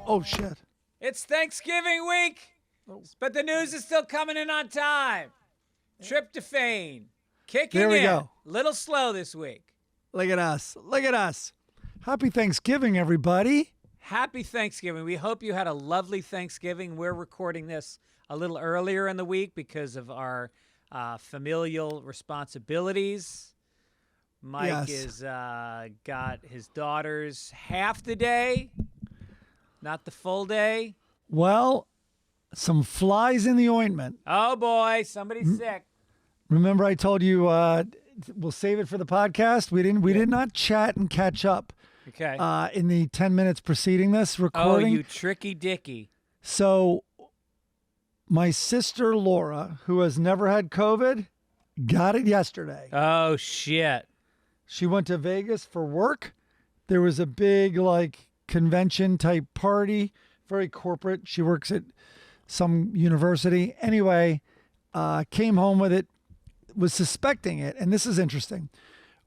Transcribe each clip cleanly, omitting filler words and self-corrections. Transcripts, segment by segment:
Oh, shit. It's Thanksgiving week, but the news is still coming in on time. Tryptophan, kicking in. There we go. Little slow this week. Look at us. Look at us. Happy Thanksgiving, everybody. Happy Thanksgiving. We hope you had a lovely Thanksgiving. We're recording this a little earlier in the week because of our familial responsibilities. Mike is got his daughters half the day, not the full day. Well, some flies in the ointment. Oh, boy. Somebody's sick. Remember I told you we'll save it for the podcast? We did not chat and catch up. Okay. In the 10 minutes preceding this recording. Oh, you tricky dicky. So my sister Laura, who has never had COVID, got it yesterday. Oh, shit. She went to Vegas for work. There was a big convention type party, very corporate. She works at some university. Anyway, came home with it, was suspecting it. And this is interesting.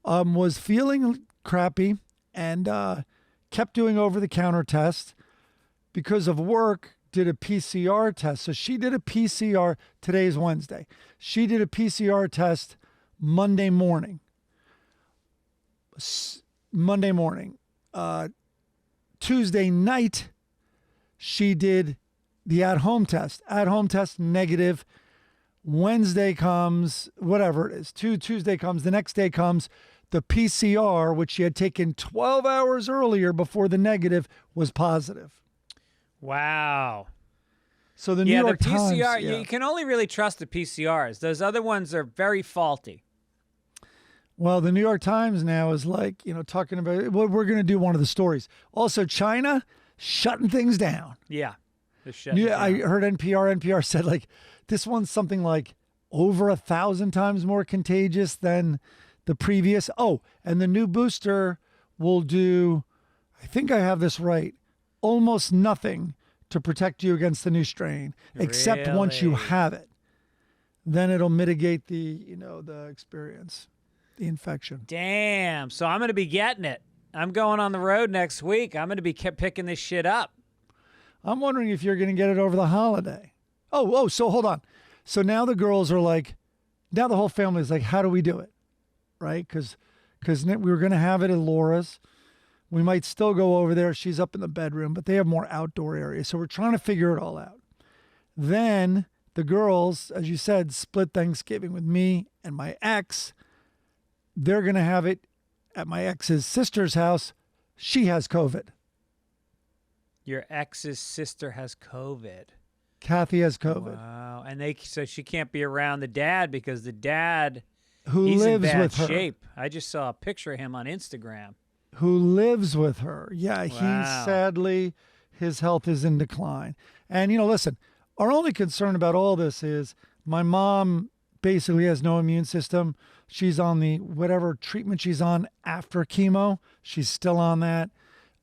Was feeling crappy and kept doing over-the-counter tests. Because of work, did a PCR test. So she did a PCR. Today's Wednesday. She did a PCR test Monday morning. Tuesday night, she did the at-home test. At-home test, negative. Wednesday comes, whatever it is. Tuesday comes. The next day comes the PCR, which she had taken 12 hours earlier before the negative, was positive. Wow. So the New York PCR, Times, you can only really trust the PCRs. Those other ones are very faulty. Well, the New York Times now is talking about, well, we're going to do one of the stories. Also, China shutting things down. Yeah. Down. I heard NPR said this one's something like over 1,000 times more contagious than the previous. Oh, and the new booster will do, I think I have this right, almost nothing to protect you against the new strain, except once you have it. Then it'll mitigate the experience. The infection. Damn. So I'm going to be getting it. I'm going on the road next week. I'm going to be picking this shit up. I'm wondering if you're going to get it over the holiday. Oh, so hold on. So now the girls are now the whole family is how do we do it? Right? Because we were going to have it at Laura's. We might still go over there. She's up in the bedroom, but they have more outdoor areas. So we're trying to figure it all out. Then the girls, as you said, split Thanksgiving with me and my ex. They're going to have it at my ex's sister's house. She has COVID. Your ex's sister has COVID. Kathy has COVID. Wow. And so she can't be around the dad because the dad, he's lives in bad with her. shape. I just saw a picture of him on Instagram. Who lives with her. Yeah, Wow. Sadly, his health is in decline. And, listen, our only concern about all this is my mom basically has no immune system. She's on the whatever treatment she's on after chemo. She's still on that.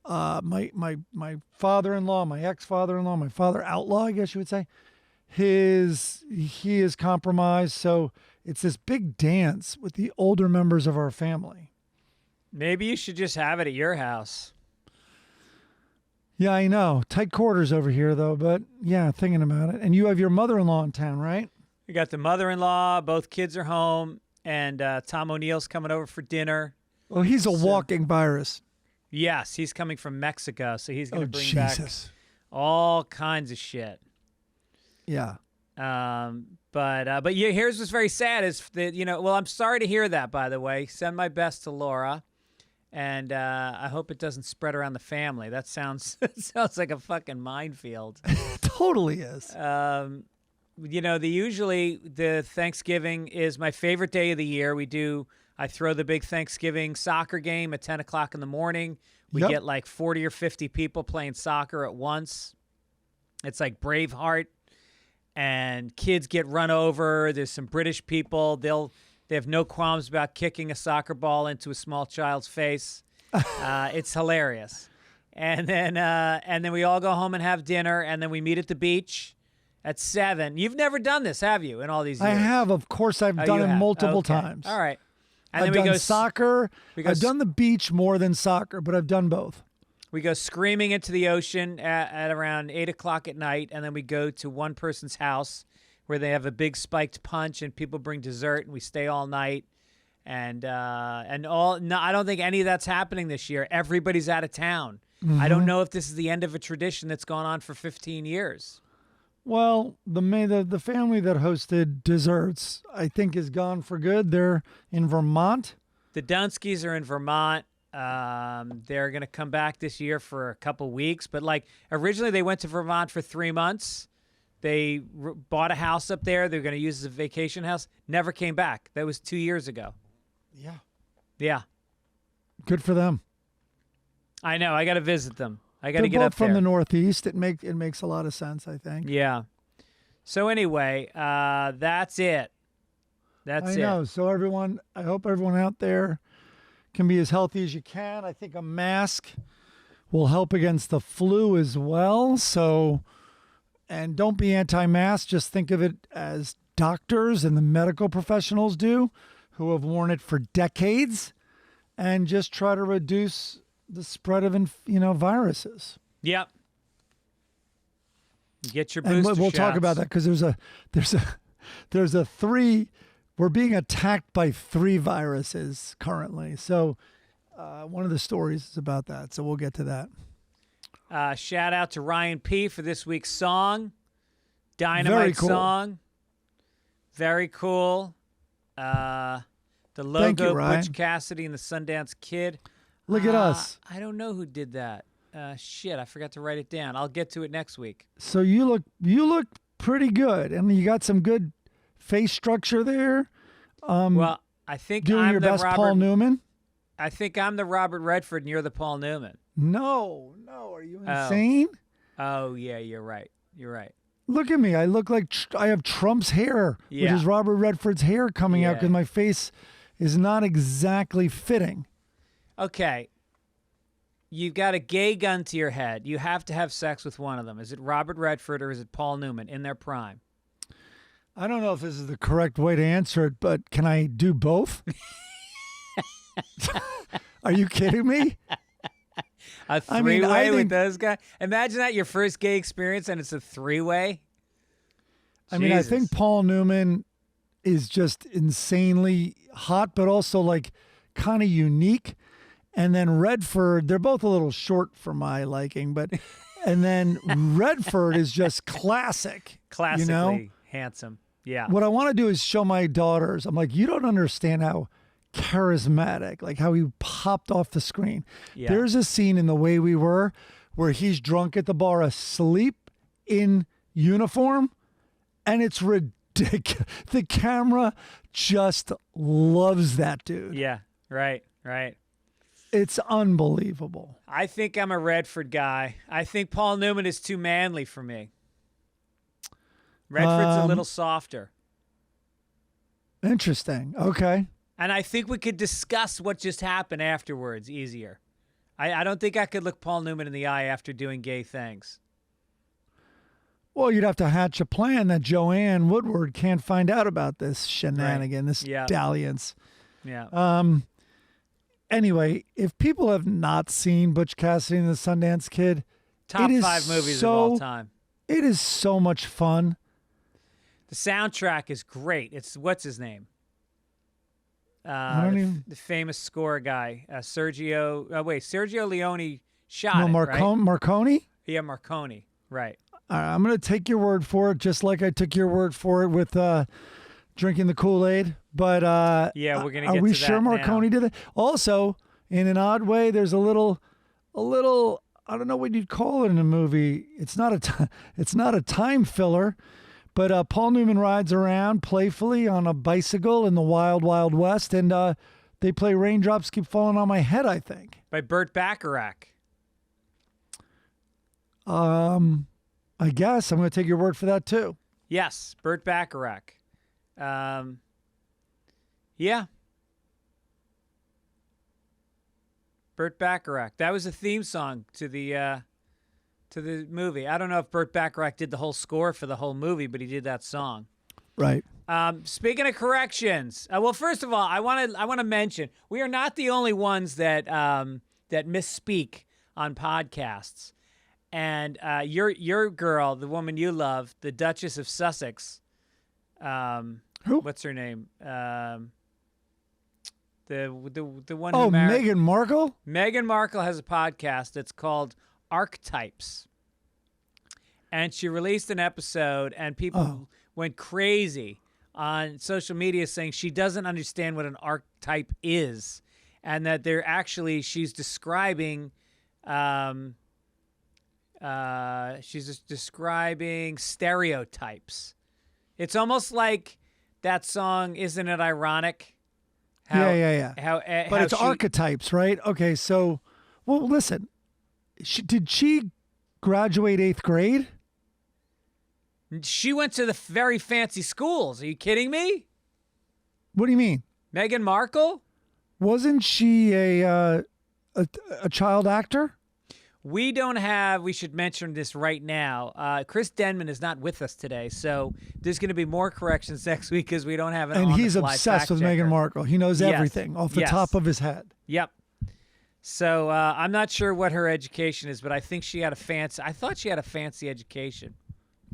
My father-in-law, my ex-father-in-law, my father outlaw, I guess you would say, he is compromised. So it's this big dance with the older members of our family. Maybe you should just have it at your house. Yeah, I know. Tight quarters over here, though. But yeah, thinking about it. And you have your mother-in-law in town, right? We got the mother-in-law. Both kids are home. And Tom O'Neill's coming over for dinner. Oh, he's a walking virus. Yes, he's coming from Mexico, so he's going to bring Jesus. back all kinds of shit. Yeah. But yeah, here's what's very sad is that, well, I'm sorry to hear that, by the way. Send my best to Laura. And I hope it doesn't spread around the family. That sounds like a fucking minefield. Totally is. Usually the Thanksgiving is my favorite day of the year. I throw the big Thanksgiving soccer game at 10 o'clock in the morning. We get 40 or 50 people playing soccer at once. It's like Braveheart, and kids get run over. There's some British people. They have no qualms about kicking a soccer ball into a small child's face. It's hilarious. And then we all go home and have dinner, and then we meet at the beach at 7. You've never done this, have you, in all these years? I have. Of course, I've done it multiple times. All right. And I've then done soccer. I've done the beach more than soccer, but I've done both. We go screaming into the ocean at around 8 o'clock at night, and then we go to one person's house where they have a big spiked punch, and people bring dessert, and we stay all night. And no, I don't think any of that's happening this year. Everybody's out of town. I don't know if this is the end of a tradition that's gone on for 15 years. Well, the family that hosted desserts, I think, is gone for good. They're in Vermont. The Dunskys are in Vermont. They're going to come back this year for a couple weeks. But, like, originally they went to Vermont for 3 months. They bought a house up there. They're going to use it as a vacation house. Never came back. That was 2 years ago. Yeah. Yeah. Good for them. I know. I got to visit them. I got to They're get both up there. from the Northeast. It makes a lot of sense, I think. Yeah. So anyway, that's it. I know. So everyone, I hope everyone out there can be as healthy as you can. I think a mask will help against the flu as well. So, and don't be anti-mask. Just think of it as doctors and the medical professionals do, who have worn it for decades, and just try to reduce the spread of viruses. Yep. Get your booster And we'll shots. talk about that because there's a three. We're being attacked by 3 viruses currently. So one of the stories is about that. So we'll get to that. Shout out to Ryan P. for this week's song. Dynamite Very cool. song. Very cool. The logo, Thank you, Ryan. Butch Cassidy and the Sundance Kid. Look at us. I don't know who did that. Shit, I forgot to write it down. I'll get to it next week. So you look pretty good, and you got some good face structure there. Well, I think Doing I'm your the best Robert, Paul Newman. I think I'm the Robert Redford, and you're the Paul Newman. No, are you insane? Oh yeah, you're right. You're right. Look at me. I look like I have Trump's hair, which Yeah. is Robert Redford's hair coming out Yeah. because my face is not exactly fitting. Okay. You've got a gay gun to your head. You have to have sex with one of them. Is it Robert Redford or is it Paul Newman in their prime? I don't know if this is the correct way to answer it, but can I do both? Are you kidding me? A three-way with think- those guys? Imagine that, your first gay experience, and it's a three-way? I mean, I Jesus. think Paul Newman is just insanely hot, but also like kind of unique. And then Redford, they're both a little short for my liking, but and then Redford is just classic. Classically You know? handsome. Yeah. What I want to do is show my daughters. I'm like, you don't understand how charismatic, like how he popped off the screen. Yeah. There's a scene in The Way We Were where he's drunk at the bar, asleep in uniform, and it's ridiculous. The camera just loves that dude. Yeah. Right. It's unbelievable. I think I'm a Redford guy. I think Paul Newman is too manly for me. Redford's a little softer. Interesting. Okay. And I think we could discuss what just happened afterwards easier. I don't think I could look Paul Newman in the eye after doing gay things. Well, you'd have to hatch a plan that Joanne Woodward can't find out about this shenanigan, this Yeah. dalliance. Yeah. Anyway, if people have not seen Butch Cassidy and the Sundance Kid, Top it is 5 movies so, of all time. It is so much fun. The soundtrack is great. It's what's his name? I don't even. The famous score guy, Sergio. Sergio Leone shot No, it, right? Marconi? Yeah, Marconi. Right. All right, I'm going to take your word for it, just like I took your word for it with drinking the Kool-Aid. But Yeah, we're gonna are get we to sure that Marconi now. did it? Also, in an odd way, there's a little. I don't know what you'd call it in a movie. It's not a time filler, but Paul Newman rides around playfully on a bicycle in the wild, wild west, and they play "Raindrops Keep Falling on My Head." I think. By Burt Bacharach. I guess I'm going to take your word for that too. Yes, Burt Bacharach. Yeah. Burt Bacharach. That was a theme song to the movie. I don't know if Burt Bacharach did the whole score for the whole movie, but he did that song. Right. Speaking of corrections, well, first of all, I want to mention we are not the only ones that misspeak on podcasts. And your girl, the woman you love, the Duchess of Sussex. Who? What's her name? The one. Oh, who married, Meghan Markle? Meghan Markle has a podcast that's called Archetypes. And she released an episode, and people went crazy on social media saying she doesn't understand what an archetype is, and that she's describing stereotypes. It's almost like that song, Isn't It Ironic? Yeah. But it's she, archetypes, right? Okay, so, well, listen. Did she graduate 8th grade? She went to the very fancy schools. Are you kidding me? What do you mean? Meghan Markle? Wasn't she a child actor? We should mention this right now. Chris Denman is not with us today, so there's going to be more corrections next week because we don't have an And he's on-the-fly obsessed with fact-checker. Meghan Markle. He knows everything off the top of his head. Yep. So I'm not sure what her education is, but I think I thought she had a fancy education.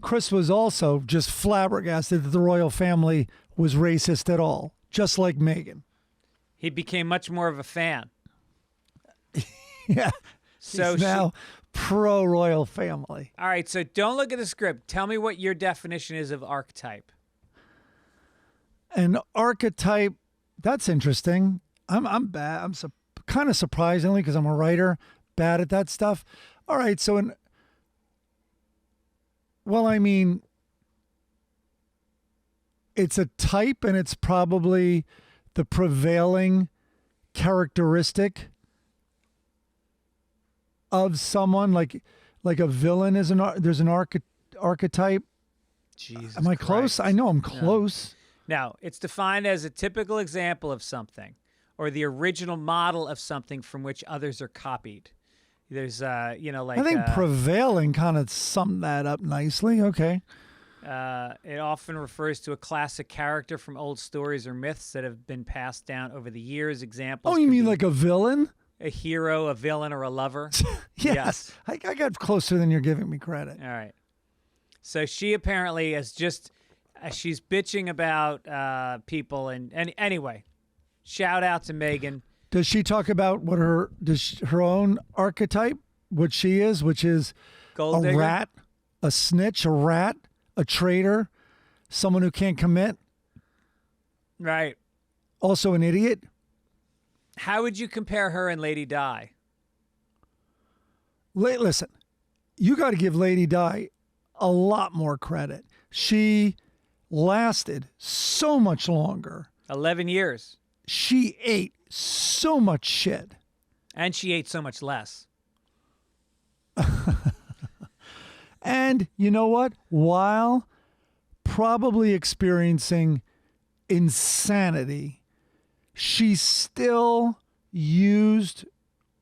Chris was also just flabbergasted that the royal family was racist at all, just like Meghan. He became much more of a fan. Yeah. So he's now pro-royal family. All right, so don't look at the script. Tell me what your definition is of archetype. An archetype, that's interesting. I'm bad. I'm kind of surprisingly, because I'm a writer, bad at that stuff. All right, so it's a type, and it's probably the prevailing characteristic of someone, like a villain there's an archetype. Jesus Am I close? I know I'm close. Now, it's defined as a typical example of something or the original model of something from which others are copied. There's, I think prevailing kind of summed that up nicely. Okay. It often refers to a classic character from old stories or myths that have been passed down over the years. Examples. Oh, you mean like a villain? A hero, a villain, or a lover? Yes. I got closer than you're giving me credit. All right. So she apparently is just, she's bitching about people. And anyway, shout out to Meghan. Does she talk about what her own archetype, what she is, which is Gold digger? A rat, a snitch, a rat, a traitor, someone who can't commit? Right. Also an idiot? How would you compare her and Lady Di? Listen, you got to give Lady Di a lot more credit. She lasted so much longer. 11 years. She ate so much shit. And she ate so much less. And you know what? While probably experiencing insanity, she still used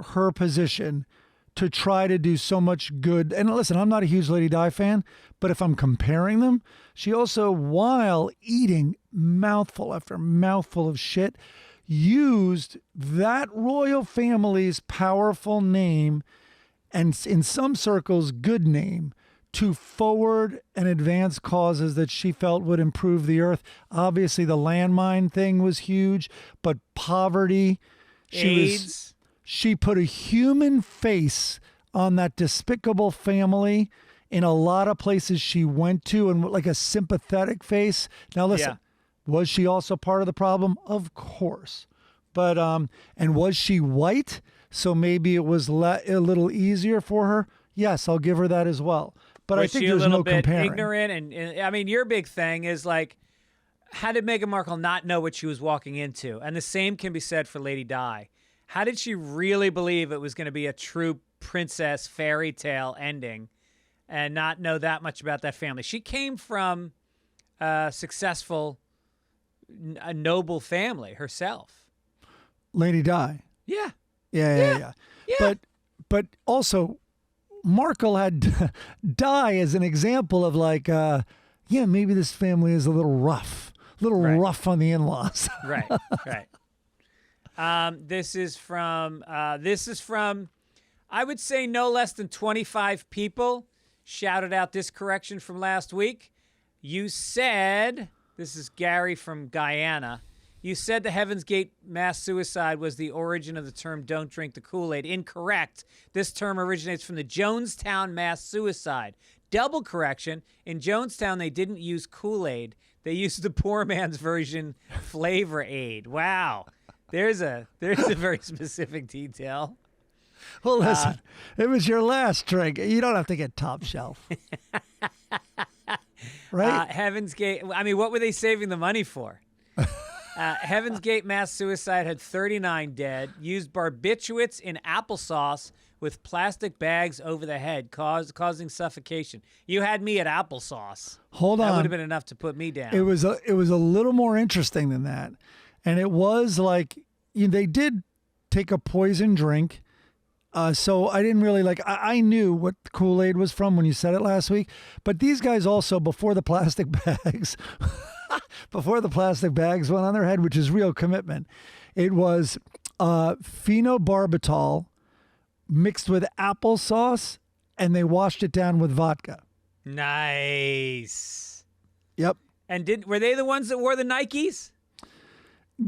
her position to try to do so much good. And listen, I'm not a huge Lady Di fan, but if I'm comparing them, she also, while eating mouthful after mouthful of shit, used that royal family's powerful name and, in some circles, good name to forward and advance causes that she felt would improve the earth. Obviously, the landmine thing was huge, but poverty, she put a human face on that despicable family in a lot of places she went to, and like a sympathetic face. Now, listen, was she also part of the problem? Of course. But, and was she white? So maybe it was a little easier for her? Yes, I'll give her that as well. But I think there's no comparing. Ignorant, and I mean, your big thing is like, how did Meghan Markle not know what she was walking into? And the same can be said for Lady Di. How did she really believe it was going to be a true princess fairy tale ending and not know that much about that family? She came from a successful, a noble family herself. Lady Di. Yeah. But also, Markle had Di as an example of like, maybe this family is a little rough on the in-laws. Right. This is from I would say no less than 25 people shouted out this correction from last week. You said, this is Gary from Guyana, you said the Heaven's Gate mass suicide was the origin of the term don't drink the Kool-Aid. Incorrect. This term originates from the Jonestown mass suicide. Double correction. In Jonestown, they didn't use Kool-Aid. They used the poor man's version, Flavor Aid. Wow. There's a very specific detail. Well, listen, it was your last drink. You don't have to get top shelf. Right? Heaven's Gate. I mean, what were they saving the money for? Heaven's Gate mass suicide had 39 dead, used barbiturates in applesauce with plastic bags over the head, causing suffocation. You had me at applesauce. Hold on. That would have been enough to put me down. It was a little more interesting than that. And it was like, they did take a poison drink. So I didn't really I knew what Kool-Aid was from when you said it last week. But these guys also, before the plastic bags, went on their head, which is real commitment, it was phenobarbital mixed with applesauce, and they washed it down with vodka. Nice. Yep. And were they the ones that wore the Nikes?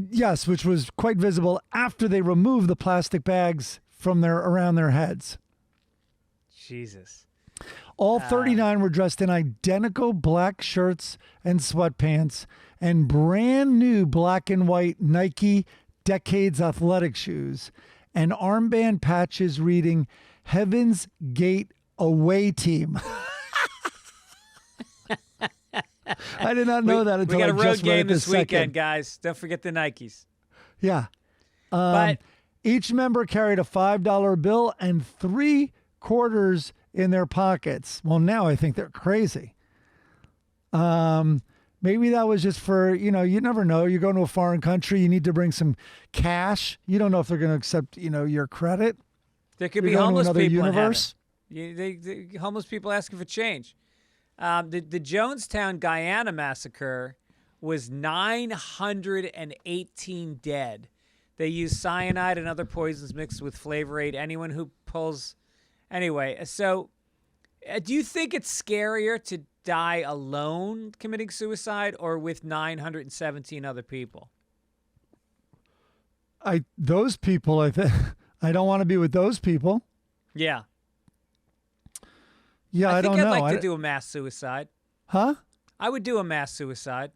Yes, which was quite visible after they removed the plastic bags from around their heads. Jesus. All 39 were dressed in identical black shirts and sweatpants and brand new black and white Nike Decades athletic shoes and armband patches reading Heaven's Gate Away Team. I did not know that until we got I a road just read game it this weekend, second. guys. Don't forget the Nikes. Yeah. But each member carried a $5 bill and 3 quarters in their pockets. Well, now I think they're crazy. Maybe that was just for, you never know. You're going to a foreign country. You need to bring some cash. You don't know if they're going to accept, your credit. there could You're be going to homeless another people universe. in heaven. The homeless people asking for change. The Jonestown, Guyana massacre was 918 dead. They used cyanide and other poisons mixed with Flavor Aid. Anyone who pulls... Anyway, so do you think it's scarier to die alone committing suicide or with 917 other people? Those people, I think... I don't want to be with those people. Yeah. Yeah, I don't know. I think I'd like to do a mass suicide. Huh? I would do a mass suicide.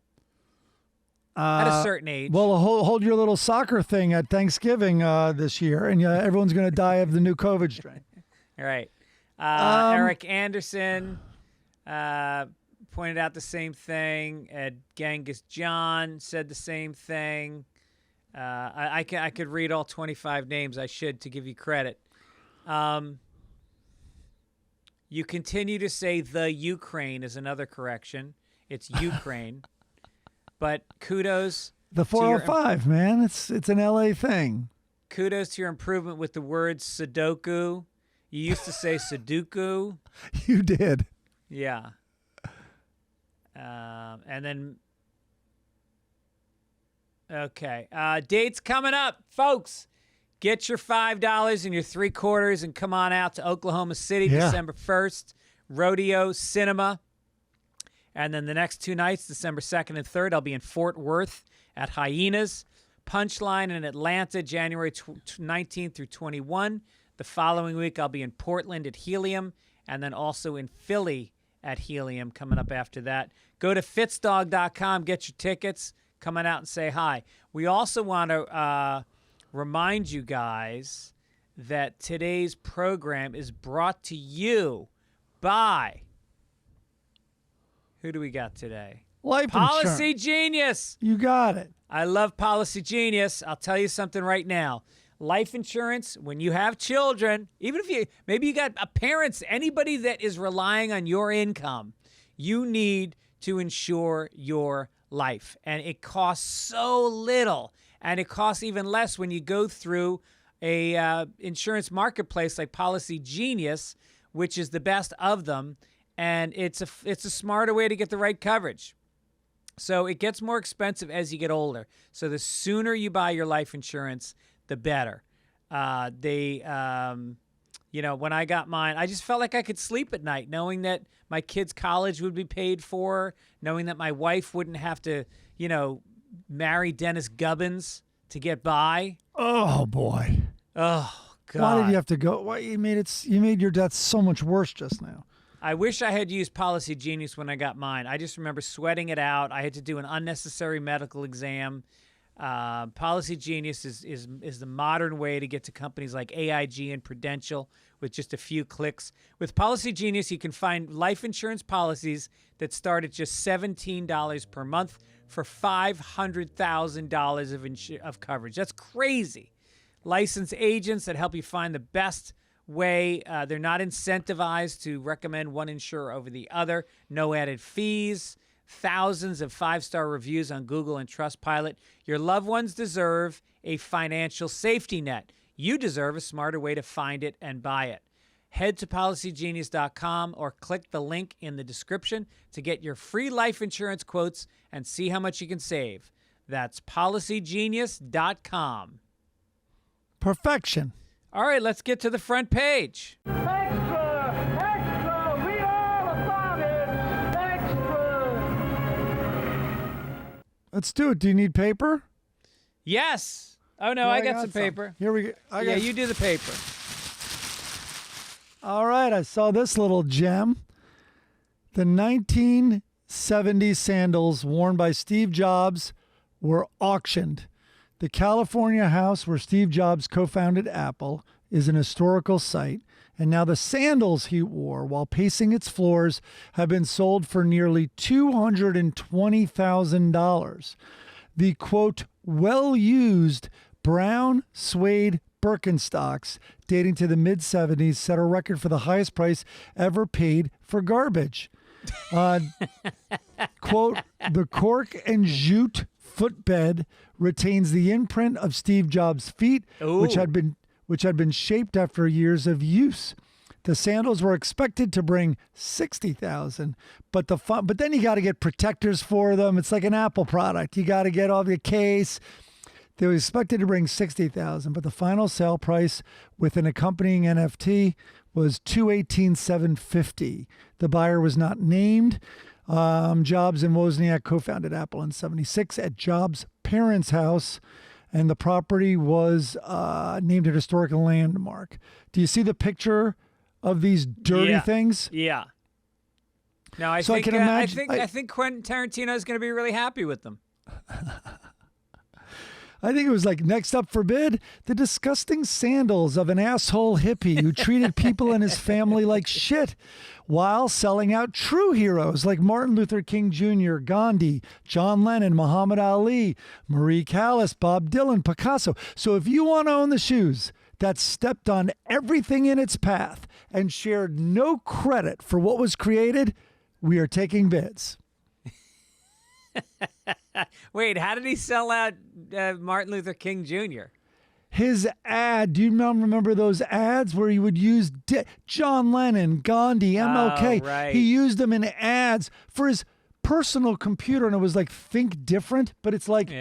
At a certain age. Well, hold your little soccer thing at Thanksgiving this year, and everyone's going to die of the new COVID strain. All right. Eric Anderson pointed out the same thing. Genghis John said the same thing. I could read all 25 names. I should, to give you credit. You continue to say the Ukraine is another correction. It's Ukraine. But kudos. The 405, man. It's an LA thing. Kudos to your improvement with the word Sudoku. You used to say Sudoku. You did. Yeah. And then, okay. Dates coming up, folks. Get your $5 and your 3 quarters and come on out to Oklahoma City, December 1st. Rodeo Cinema. And then the next 2 nights, December 2nd and 3rd, I'll be in Fort Worth at Hyenas. Punchline in Atlanta, January 19th through 21. The following week, I'll be in Portland at Helium, and then also in Philly at Helium coming up after that. Go to fitzdog.com, get your tickets, coming out and say hi. We also want to remind you guys that today's program is brought to you by... Who do we got today? Life Policy insurance. Genius. You got it. I love Policy Genius. I'll tell you something right now. Life insurance, when you have children, even if maybe you got parents, anybody that is relying on your income, you need to insure your life. And it costs so little. And it costs even less when you go through a insurance marketplace like Policy Genius, which is the best of them. And it's a smarter way to get the right coverage. So it gets more expensive as you get older. So the sooner you buy your life insurance, the better. When I got mine, I just felt like I could sleep at night knowing that my kids' college would be paid for, knowing that my wife wouldn't have to, marry Dennis Gibbons to get by. Oh boy. Oh God. Why did you have to go? Why you made your death so much worse just now. I wish I had used Policy Genius when I got mine. I just remember sweating it out. I had to do an unnecessary medical exam. Policy Genius is the modern way to get to companies like AIG and Prudential with just a few clicks. With Policy Genius, you can find life insurance policies that start at just $17 per month for $500,000 of coverage. That's crazy. Licensed agents that help you find the best way. They're not incentivized to recommend one insurer over the other. No added fees. Thousands of 5-star reviews on Google and Trustpilot. Your loved ones deserve a financial safety net. You deserve a smarter way to find it and buy it. Head to PolicyGenius.com or click the link in the description to get your free life insurance quotes and see how much you can save. That's PolicyGenius.com. Perfection. All right, let's get to the front page. Extra! Extra! Read all about it! Extra! Let's do it. Do you need paper? Yes. Oh, no, Yeah, I got some paper. Here we go. Yeah, you do the paper. All right, I saw this little gem. The 1970 sandals worn by Steve Jobs were auctioned. The California house where Steve Jobs co-founded Apple is an historical site, and now the sandals he wore while pacing its floors have been sold for nearly $220,000. The, quote, well-used brown suede Birkenstocks dating to the mid-'70s set a record for the highest price ever paid for garbage. Quote, the cork and jute footbed retains the imprint of Steve Jobs' feet, which had been shaped after years of use. The sandals were expected to bring $60,000, but then you got to get protectors for them. It's like an Apple product. You got to get all the case. They were expected to bring $60,000, but the final sale price with an accompanying NFT was $218,750. The buyer was not named. Jobs and Wozniak co-founded Apple in '76 at Jobs' parents' house, and the property was named a historical landmark. Do you see the picture of these dirty things? Yeah. No, I think Quentin Tarantino is going to be really happy with them. I think it was like, next up for bid, the disgusting sandals of an asshole hippie who treated people and his family like shit while selling out true heroes like Martin Luther King Jr., Gandhi, John Lennon, Muhammad Ali, Marie Callas, Bob Dylan, Picasso. So if you want to own the shoes that stepped on everything in its path and shared no credit for what was created, we are taking bids. Wait, how did he sell out Martin Luther King Jr.? His ad, do you remember those ads where he would use John Lennon, Gandhi, MLK? Oh, right. He used them in ads for his personal computer, and it was like, think different, but it's like,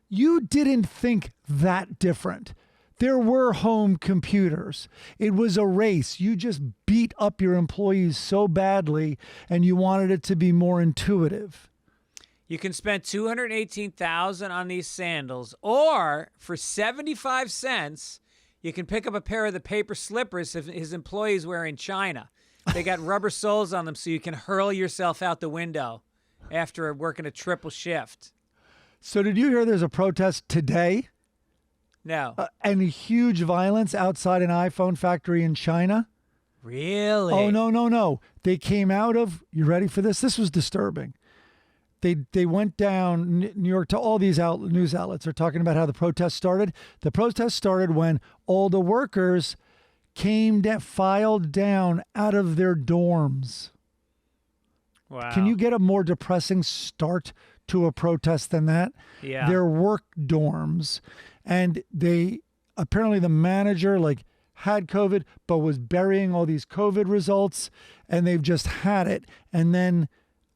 you didn't think that different. There were home computers. It was a race. You just beat up your employees so badly, and you wanted it to be more intuitive. You can spend $218,000 on these sandals, or for 75 cents, you can pick up a pair of the paper slippers his employees wear in China. They got rubber soles on them so you can hurl yourself out the window after working a triple shift. So did you hear there's a protest today? No. And huge violence outside an iPhone factory in China? Really? Oh, no. They came out of, you ready for this? This was disturbing. They went down New York to all these news outlets are talking about how the protest started. The protest started when all the workers filed down out of their dorms. Wow. Can you get a more depressing start to a protest than that? Yeah. Their work dorms. And apparently the manager had COVID, but was burying all these COVID results, and they've just had it. And then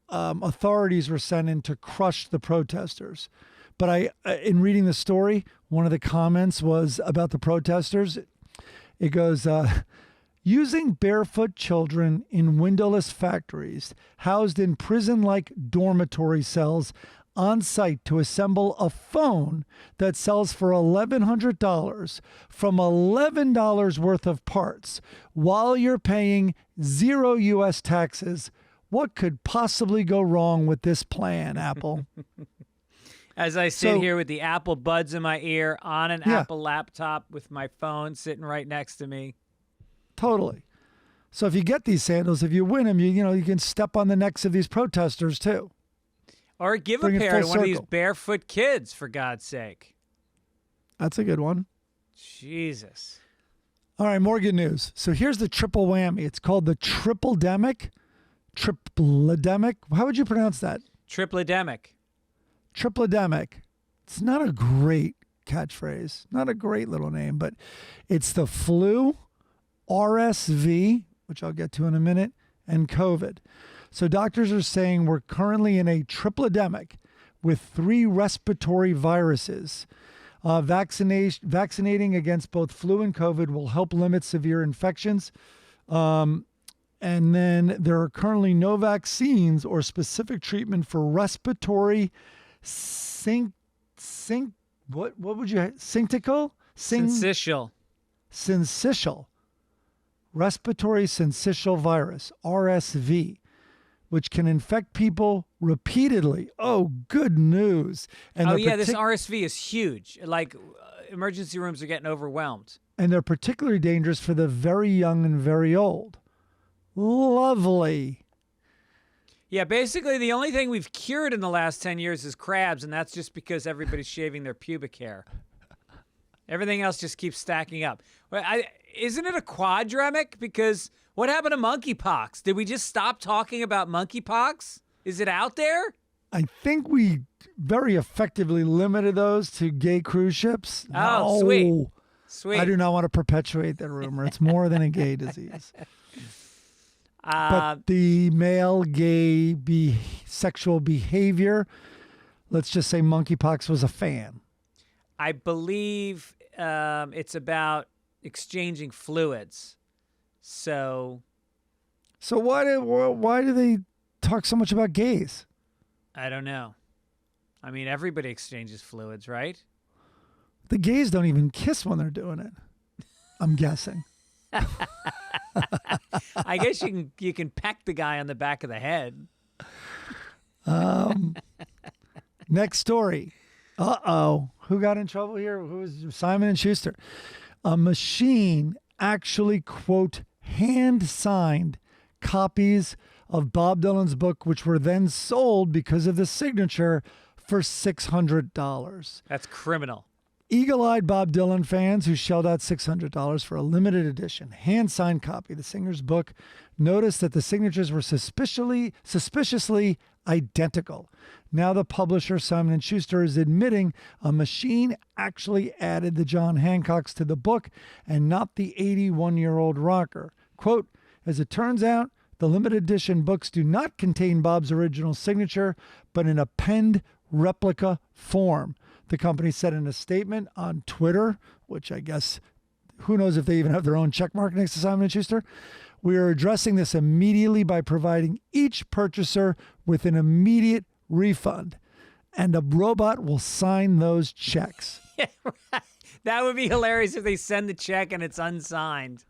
authorities were sent in to crush the protesters. But in reading the story, one of the comments was about the protesters. It goes, using barefoot children in windowless factories housed in prison-like dormitory cells on site to assemble a phone that sells for $1,100 from $11 worth of parts while you're paying 0 U.S. taxes. What could possibly go wrong with this plan, Apple? As I sit here with the Apple Buds in my ear on an Yeah. Apple laptop with my phone sitting right next to me. Totally. So if you get these sandals, if you win them, you can step on the necks of these protesters too. Or give Bring a it pair to full one of these circle. barefoot kids, for God's sake. That's a good one. Jesus. All right, more good news. So here's the triple whammy. It's called the triple-demic. Triple-demic. How would you pronounce that? Triple-demic. Triple-demic. It's not a great catchphrase, not a great little name, but it's the flu, RSV, which I'll get to in a minute, and COVID. So doctors are saying we're currently in a triple-demic with 3 respiratory viruses. Vaccinating against both flu and COVID will help limit severe infections. And then there are currently no vaccines or specific treatment for respiratory what would you syncytial? Syncytial. Respiratory syncytial virus, RSV, which can infect people repeatedly. Oh, good news. And this RSV is huge. Like, emergency rooms are getting overwhelmed. And they're particularly dangerous for the very young and very old. Lovely. Yeah, basically the only thing we've cured in the last 10 years is crabs, and that's just because everybody's shaving their pubic hair. Everything else just keeps stacking up. Isn't it a quadremic? Because what happened to monkeypox? Did we just stop talking about monkeypox? Is it out there? I think we very effectively limited those to gay cruise ships. Oh, No. Sweet. I do not want to perpetuate that rumor. It's more than a gay disease. But the male gay sexual behavior, let's just say monkeypox was a fan. I believe it's about exchanging fluids. So why do they talk so much about gays? I don't know. I mean, everybody exchanges fluids, right? The gays don't even kiss when they're doing it. I'm guessing. I guess you can peck the guy on the back of the head. Next story. Uh-oh. Who got in trouble here? Who was Simon & Schuster? A machine actually, quote, hand-signed copies of Bob Dylan's book, which were then sold because of the signature for $600. That's criminal. Eagle-eyed Bob Dylan fans who shelled out $600 for a limited edition, hand-signed copy of the singer's book noticed that the signatures were suspiciously identical. Now the publisher, Simon & Schuster, is admitting a machine actually added the John Hancocks to the book and not the 81-year-old rocker. Quote, as it turns out, the limited edition books do not contain Bob's original signature, but in a penned replica form. The company said in a statement on Twitter, which I guess, who knows if they even have their own check mark next to Simon & Schuster. We are addressing this immediately by providing each purchaser with an immediate refund, and a robot will sign those checks. Yeah, right. That would be hilarious if they send the check and it's unsigned.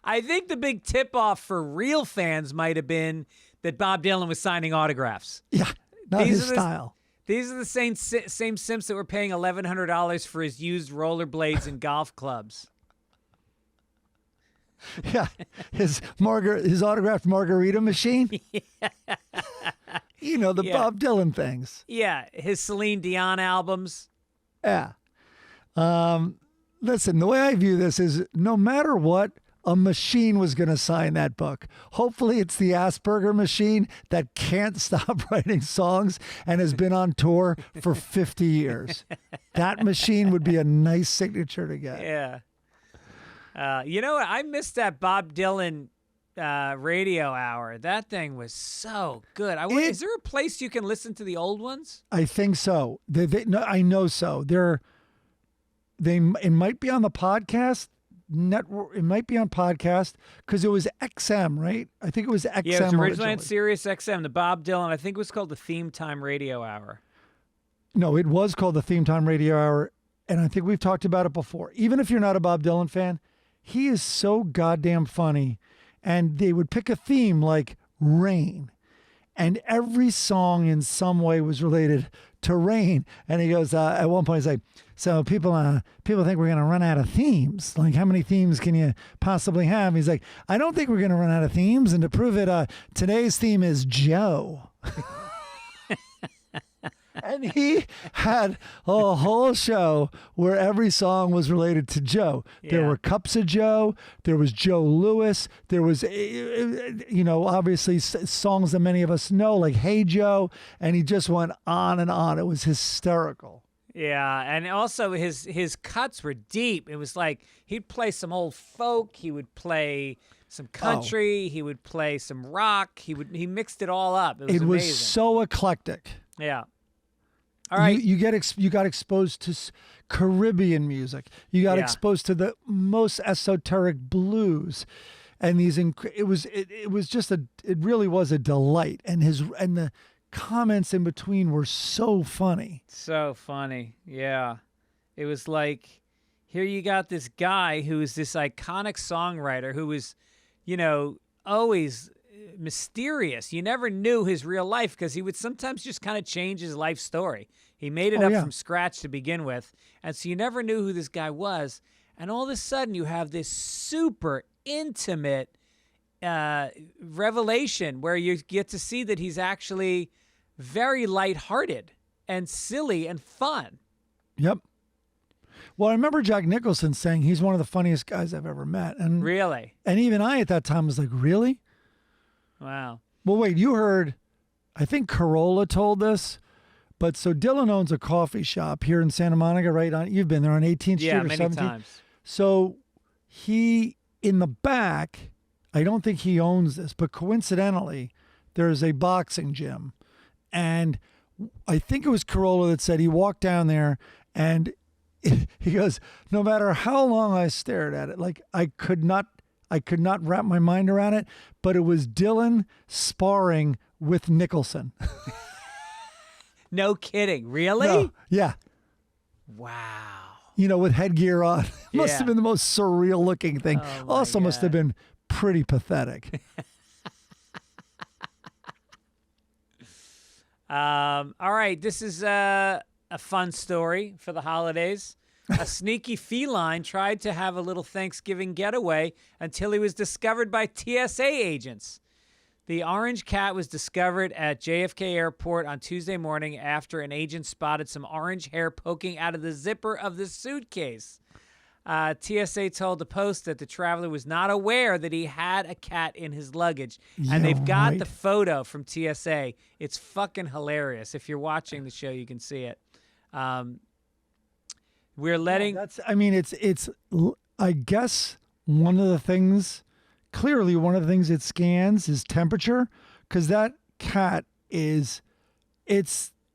I think the big tip-off for real fans might have been that Bob Dylan was signing autographs. Yeah, not his style. These are the same simps that were paying $1,100 for his used rollerblades and golf clubs. Yeah, his autographed margarita machine. Yeah. You know, the Bob Dylan things. Yeah, his Celine Dion albums. Yeah. Listen, the way I view this is no matter what, a machine was going to sign that book. Hopefully it's the Asperger machine that can't stop writing songs and has been on tour for 50 years. That machine would be a nice signature to get. Yeah. You know what? I missed that Bob Dylan radio hour. That thing was so good. Is there a place you can listen to the old ones? I think so. No, I know so. It might be on the podcast. network. It might be on podcast because it was XM, right? I think it was XM. Yeah, it was originally on Sirius XM. The Bob Dylan. I think it was called the Theme Time Radio Hour. No, it was called the Theme Time Radio Hour, and I think we've talked about it before. Even if you're not a Bob Dylan fan, he is so goddamn funny. And they would pick a theme like rain, and every song in some way was related to rain. And he goes, at one point, he's like, so people think we're going to run out of themes. Like, how many themes can you possibly have? He's like, I don't think we're going to run out of themes. And to prove it, today's theme is Joe. And he had a whole show where every song was related to Joe. Yeah. There were Cups of Joe. There was Joe Louis. There was, obviously songs that many of us know, like Hey Joe. And he just went on and on. It was hysterical. Yeah, and also his cuts were deep. It was like he'd play some old folk. He would play some country. He would play some rock. He mixed it all up. It was amazing. Was so eclectic. Yeah. All right. You got exposed to Caribbean music. You got exposed to the most esoteric blues, and it really was a delight. And the comments in between were so funny. So funny. Yeah. It was like, here you got this guy who is this iconic songwriter who was, always mysterious. You never knew his real life because he would sometimes just kind of change his life story. He made it up from scratch to begin with, and so you never knew who this guy was. And all of a sudden, you have this super intimate revelation where you get to see that he's actually very lighthearted and silly and fun. Yep. Well, I remember Jack Nicholson saying he's one of the funniest guys I've ever met. And really? And even I at that time was like, really? Wow. Well, wait, you heard, I think Corolla told this, but so Dylan owns a coffee shop here in Santa Monica, right? You've been there on 18th Street or 17th? Yeah, many times. So he, in the back, I don't think he owns this, but coincidentally, there's a boxing gym. And I think it was Corolla that said he walked down there and he goes, no matter how long I stared at it, like I could not wrap my mind around it, but it was Dylan sparring with Nicholson. No kidding. Really? No. Yeah. Wow. With headgear on. Must have been the most surreal looking thing. Also must have been pretty pathetic. All right. This is a fun story for the holidays. A sneaky feline tried to have a little Thanksgiving getaway until he was discovered by TSA agents. The orange cat was discovered at JFK Airport on Tuesday morning after an agent spotted some orange hair poking out of the zipper of the suitcase. TSA told the Post that the traveler was not aware that he had a cat in his luggage. And they've got the photo from TSA. It's fucking hilarious. If you're watching the show, you can see it. We're letting... it's I guess one of the things it scans is temperature, because that cat it's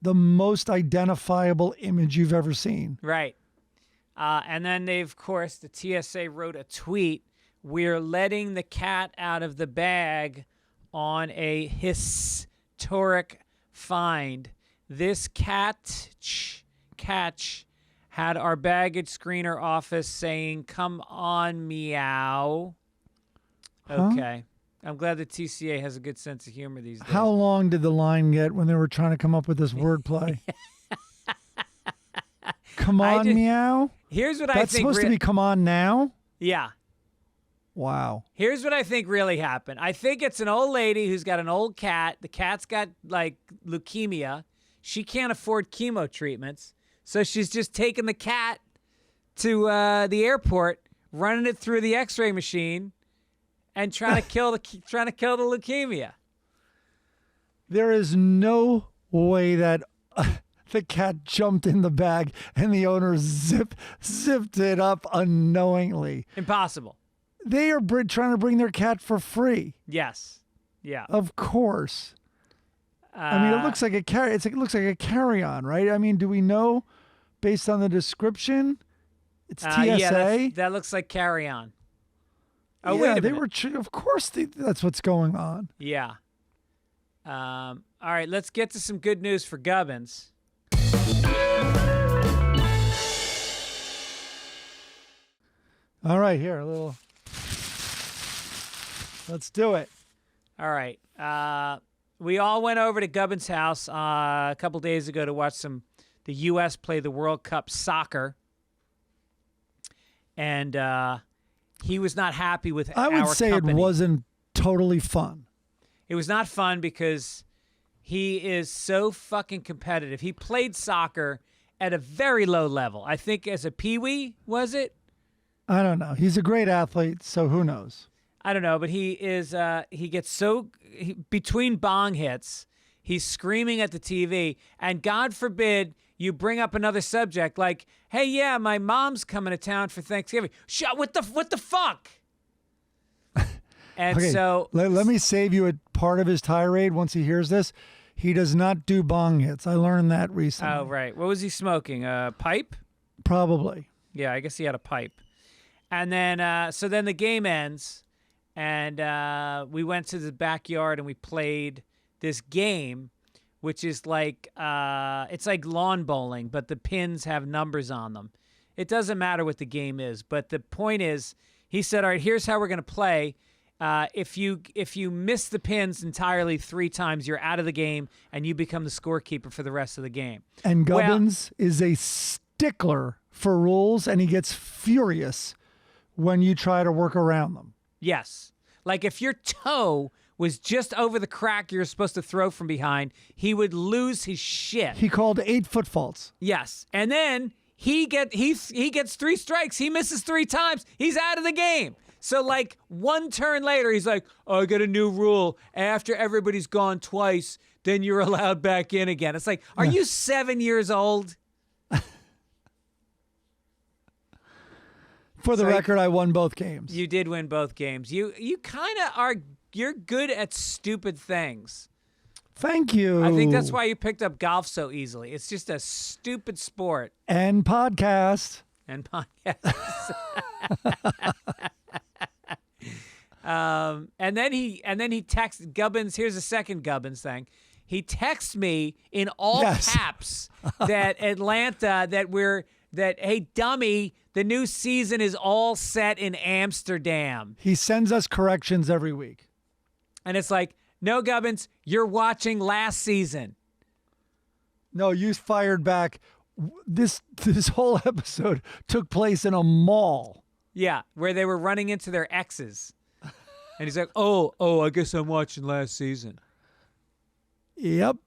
the most identifiable image you've ever seen. Right. And then the TSA wrote a tweet. We're letting the cat out of the bag on a historic find. This catch had our baggage screener office saying, come on, meow. Okay. I'm glad the TCA has a good sense of humor these days. How long did the line get when they were trying to come up with this wordplay? Come on, meow? Here's what I think. That's supposed to be come on now? Yeah. Wow. Here's what I think really happened. I think it's an old lady who's got an old cat. The cat's got, leukemia. She can't afford chemo treatments. So she's just taking the cat to the airport, running it through the X-ray machine, and trying to kill the leukemia. There is no way that the cat jumped in the bag and the owner zipped it up unknowingly. Impossible. They are trying to bring their cat for free. Yes. Yeah. Of course. It looks like it looks like a carry-on, right? Do we know based on the description? It's TSA. Yeah, that looks like carry-on. Oh, yeah, wait a they minute. were. Of course, that's what's going on. Yeah. All right, let's get to some good news for Gibbons. All right, here a little. Let's do it. All right. We all went over to Gibbons' house a couple days ago to watch the U.S. play the World Cup soccer, and he was not happy with I would our say company. it wasn't totally fun. It was not fun because he is so fucking competitive. He played soccer at a very low level. I think as a peewee, was it? I don't know. He's a great athlete, so who knows? I don't know, but he is. He gets so between bong hits, he's screaming at the TV, and God forbid you bring up another subject like, "Hey, yeah, my mom's coming to town for Thanksgiving." Shut. What the fuck? And Okay, so let me save you a part of his tirade once he hears this. He does not do bong hits. I learned that recently. Oh, right. What was he smoking? A pipe? Probably. Yeah, I guess he had a pipe. And then, so then the game ends, and we went to the backyard and we played this game, which is like, it's like lawn bowling, but the pins have numbers on them. It doesn't matter what the game is, but the point is, he said, all right, here's how we're going to play. If you miss the pins entirely 3 times, you're out of the game, and you become the scorekeeper for the rest of the game. And Gibbons is a stickler for rules, and he gets furious when you try to work around them. Yes. Like if your toe was just over the crack you're supposed to throw from behind, he would lose his shit. He called 8 foot faults. Yes. And then he gets 3 strikes. He misses 3 times. He's out of the game. So like 1 turn later, he's like, "Oh, I got a new rule. After everybody's gone twice, then you're allowed back in again." It's like, are you 7 years old? For the record, I won both games. You did win both games. You kind of are. You're good at stupid things. Thank you. I think that's why you picked up golf so easily. It's just a stupid sport. And podcast. And podcasts. And then he texts Gibbons. Here's a second Gibbons thing. He texts me in all caps that Atlanta, that hey dummy, the new season is all set in Amsterdam. He sends us corrections every week. And it's like, no, Gibbons, you're watching last season. No, you fired back. This whole episode took place in a mall. Yeah, where they were running into their exes. And he's like, oh, I guess I'm watching last season. Yep.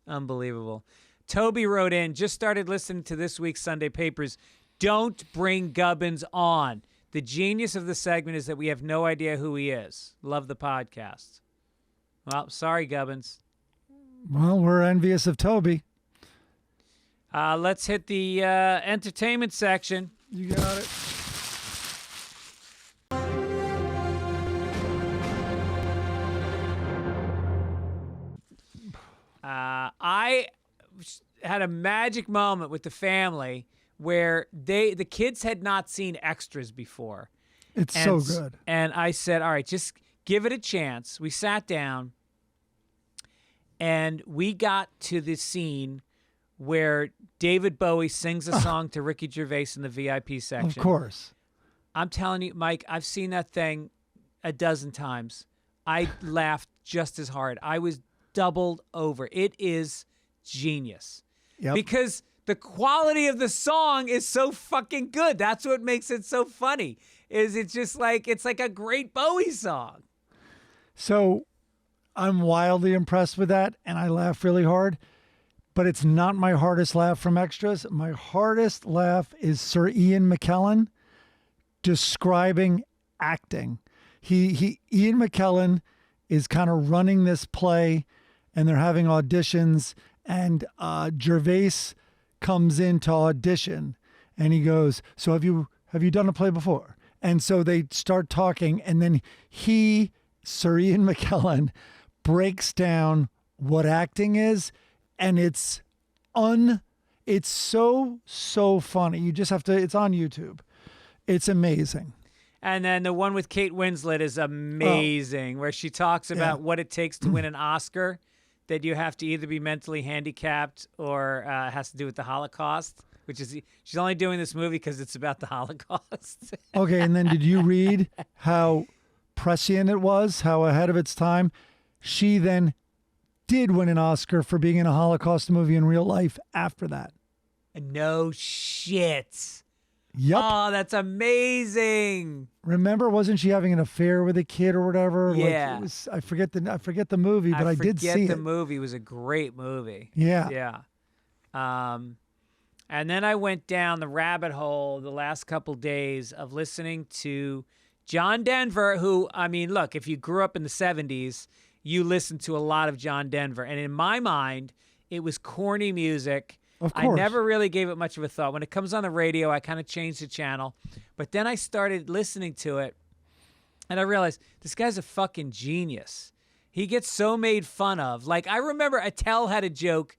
Unbelievable. Toby wrote in, just started listening to this week's Sunday Papers. Don't bring Gibbons on. The genius of the segment is that we have no idea who he is. Love the podcast. Well, sorry, Gibbons. Well, we're envious of Toby. Let's hit the entertainment section. You got it. I had a magic moment with the family where the kids had not seen extras before. It's so good. And I said, all right, just give it a chance. We sat down and we got to the scene where David Bowie sings a song to Ricky Gervais in the VIP section. Of course. I'm telling you, Mike, I've seen that thing a dozen times. I laughed just as hard. I was doubled over. It is genius. Yep. Because the quality of the song is so fucking good. That's what makes it so funny. It's like a great Bowie song. So I'm wildly impressed with that, and I laugh really hard. But it's not my hardest laugh from extras. My hardest laugh is Sir Ian McKellen describing acting. Ian McKellen is kind of running this play, and they're having auditions, and Gervais comes in to audition, and he goes, "So have you done a play before?" And so they start talking, and then Sir Ian McKellen, breaks down what acting is, and it's so funny. You just have to. It's on YouTube. It's amazing. And then the one with Kate Winslet is amazing, where she talks about what it takes to win an Oscar, that you have to either be mentally handicapped or it has to do with the Holocaust, which is she's only doing this movie because it's about the Holocaust. Okay, and then did you read how prescient it was, how ahead of its time? She then did win an Oscar for being in a Holocaust movie in real life after that. No shit. Yep. Oh, that's amazing. Remember, wasn't she having an affair with a kid or whatever? Yeah. Like it was, I forget the movie, but I did see it. The movie was a great movie. Yeah. Yeah. And then I went down the rabbit hole the last couple days of listening to John Denver, who, I mean, look, if you grew up in the 70s, you listened to a lot of John Denver. And in my mind, it was corny music. Of course. I never really gave it much of a thought. When it comes on the radio, I kind of changed the channel. But then I started listening to it, and I realized this guy's a fucking genius. He gets so made fun of. Like, I remember Attell had a joke.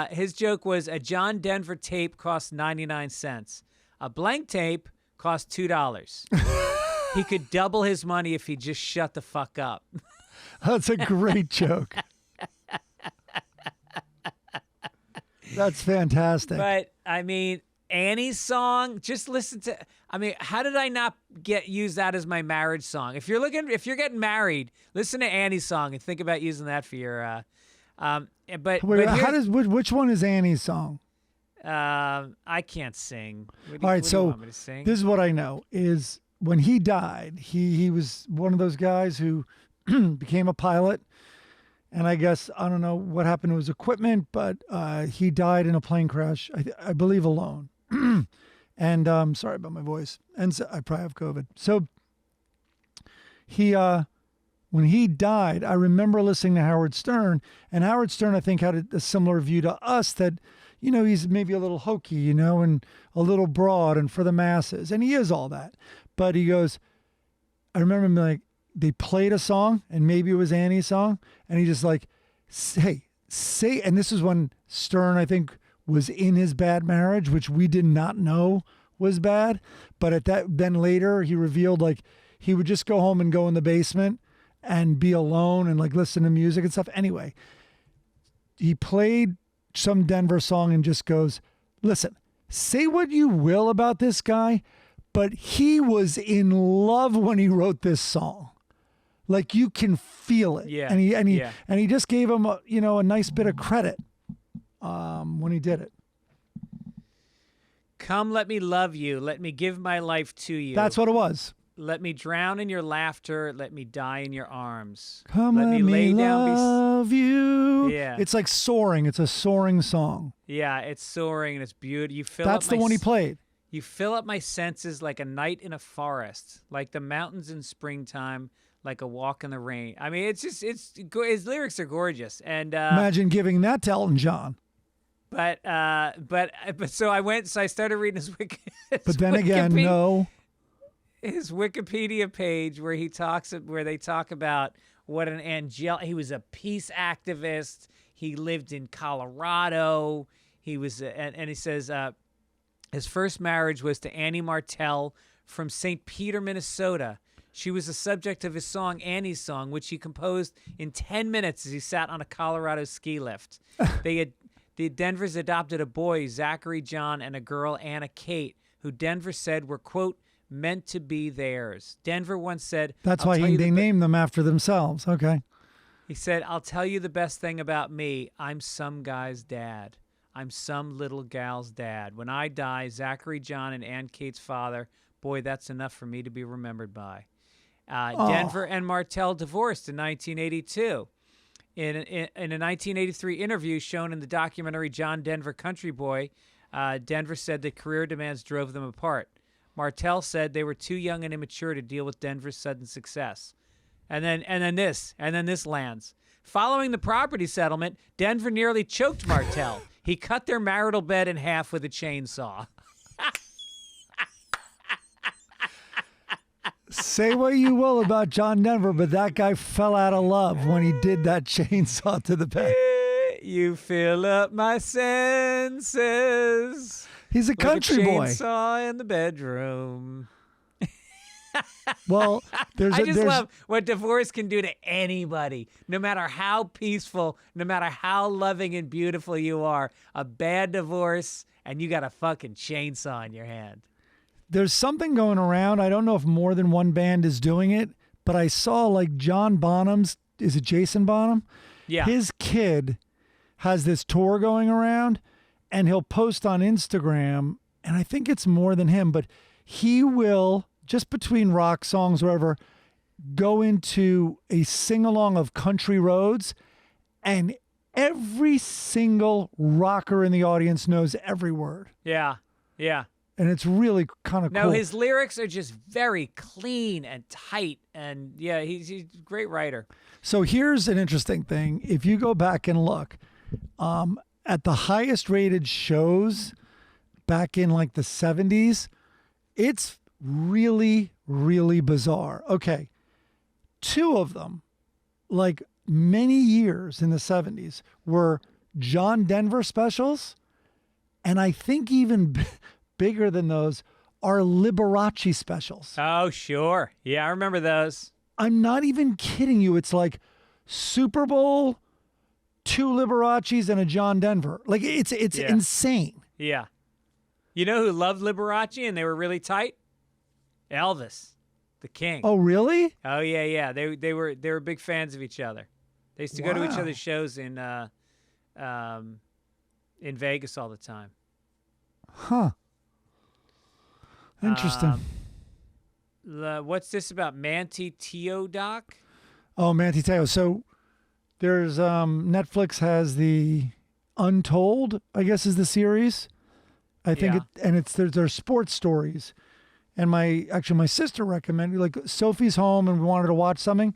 His joke was a John Denver tape cost 99 cents. A blank tape cost $2. He could double his money if he just shut the fuck up. That's a great joke. That's fantastic. But I mean, Annie's song, just listen to, I mean, how did I not use that as my marriage song? If you're getting married, listen to Annie's song and think about using that for your, Wait, which one is Annie's song? I can't sing. All right, what do you so want me to sing? this is what I know is when he died, he was one of those guys who became a pilot. And I guess, I don't know what happened to his equipment, but he died in a plane crash, I believe alone. And sorry about my voice. And so, I probably have COVID. So when he died, I remember listening to Howard Stern. And Howard Stern, I think, had a similar view to us that, you know, he's maybe a little hokey, you know, and a little broad and for the masses. And he is all that. But he goes, I remember him like, they played a song, and maybe it was Annie's song, and he just like, say, and this is when Stern, I think, was in his bad marriage, which we did not know was bad. But then later he revealed like he would just go home and go in the basement and be alone and like listen to music and stuff. Anyway, he played some Denver song and just goes, listen, say what you will about this guy, but he was in love when he wrote this song. Like you can feel it. Yeah. And he just gave him a nice bit of credit when he did it. Come, let me love you. Let me give my life to you. That's what it was. Let me drown in your laughter. Let me die in your arms. Come, let me lay love you. Yeah. It's like soaring. It's a soaring song. Yeah, it's soaring and it's beautiful. That's the one he played. You fill up my senses like a night in a forest, like the mountains in springtime, like a walk in the rain. I mean, his lyrics are gorgeous. And imagine giving that to Elton John. But so I started reading his But then again, no. His Wikipedia page where they talk about what an he was a peace activist. He lived in Colorado. He was, and he says his first marriage was to Annie Martell from St. Peter, Minnesota. She was the subject of his song, Annie's Song, which he composed in 10 minutes as he sat on a Colorado ski lift. The Denvers adopted a boy, Zachary John, and a girl, Anna Kate, who Denver said were, quote, meant to be theirs. Denver once said... That's why they named them after themselves. Okay. He said, I'll tell you the best thing about me. I'm some guy's dad. I'm some little gal's dad. When I die, Zachary John and Ann Kate's father, boy, that's enough for me to be remembered by. Denver and Martell divorced in 1982. In a 1983 interview shown in the documentary John Denver Country Boy, Denver said that career demands drove them apart. Martell said they were too young and immature to deal with Denver's sudden success. And then this lands. Following the property settlement, Denver nearly choked Martell. He cut their marital bed in half with a chainsaw. Say what you will about John Denver, but that guy fell out of love when he did that chainsaw to the bed. You fill up my senses. He's a country boy. Chainsaw in the bedroom. Well, I just love what divorce can do to anybody, no matter how peaceful, no matter how loving and beautiful you are. A bad divorce, and you got a fucking chainsaw in your hand. There's something going around. I don't know if more than one band is doing it, but I saw like John Bonham's, is it Jason Bonham? Yeah. His kid has this tour going around, and he'll post on Instagram, and I think it's more than him, but he will, just between rock songs, wherever, go into a sing-along of Country Roads, and every single rocker in the audience knows every word. Yeah, yeah. And it's really kind of cool. No, his lyrics are just very clean and tight, and yeah, he's a great writer. So here's an interesting thing. If you go back and look, at the highest rated shows back in like the 70s, it's really, really bizarre. Okay, two of them, like many years in the 70s, were John Denver specials, and I think even bigger than those are Liberace specials. Oh, sure. Yeah, I remember those. I'm not even kidding you. It's like Super Bowl, 2 Liberaces, and a John Denver. Like, it's insane. Yeah. You know who loved Liberace and they were really tight? Elvis, the king. Oh, really? Oh, yeah. They were big fans of each other. They used to go to each other's shows in Vegas all the time. Huh. Interesting. What's this about Manti Te'o doc? Oh, Manti Te'o. So there's Netflix has the Untold, I guess is the series. I think there's sports stories. And my sister recommended, like, Sophie's home and we wanted to watch something,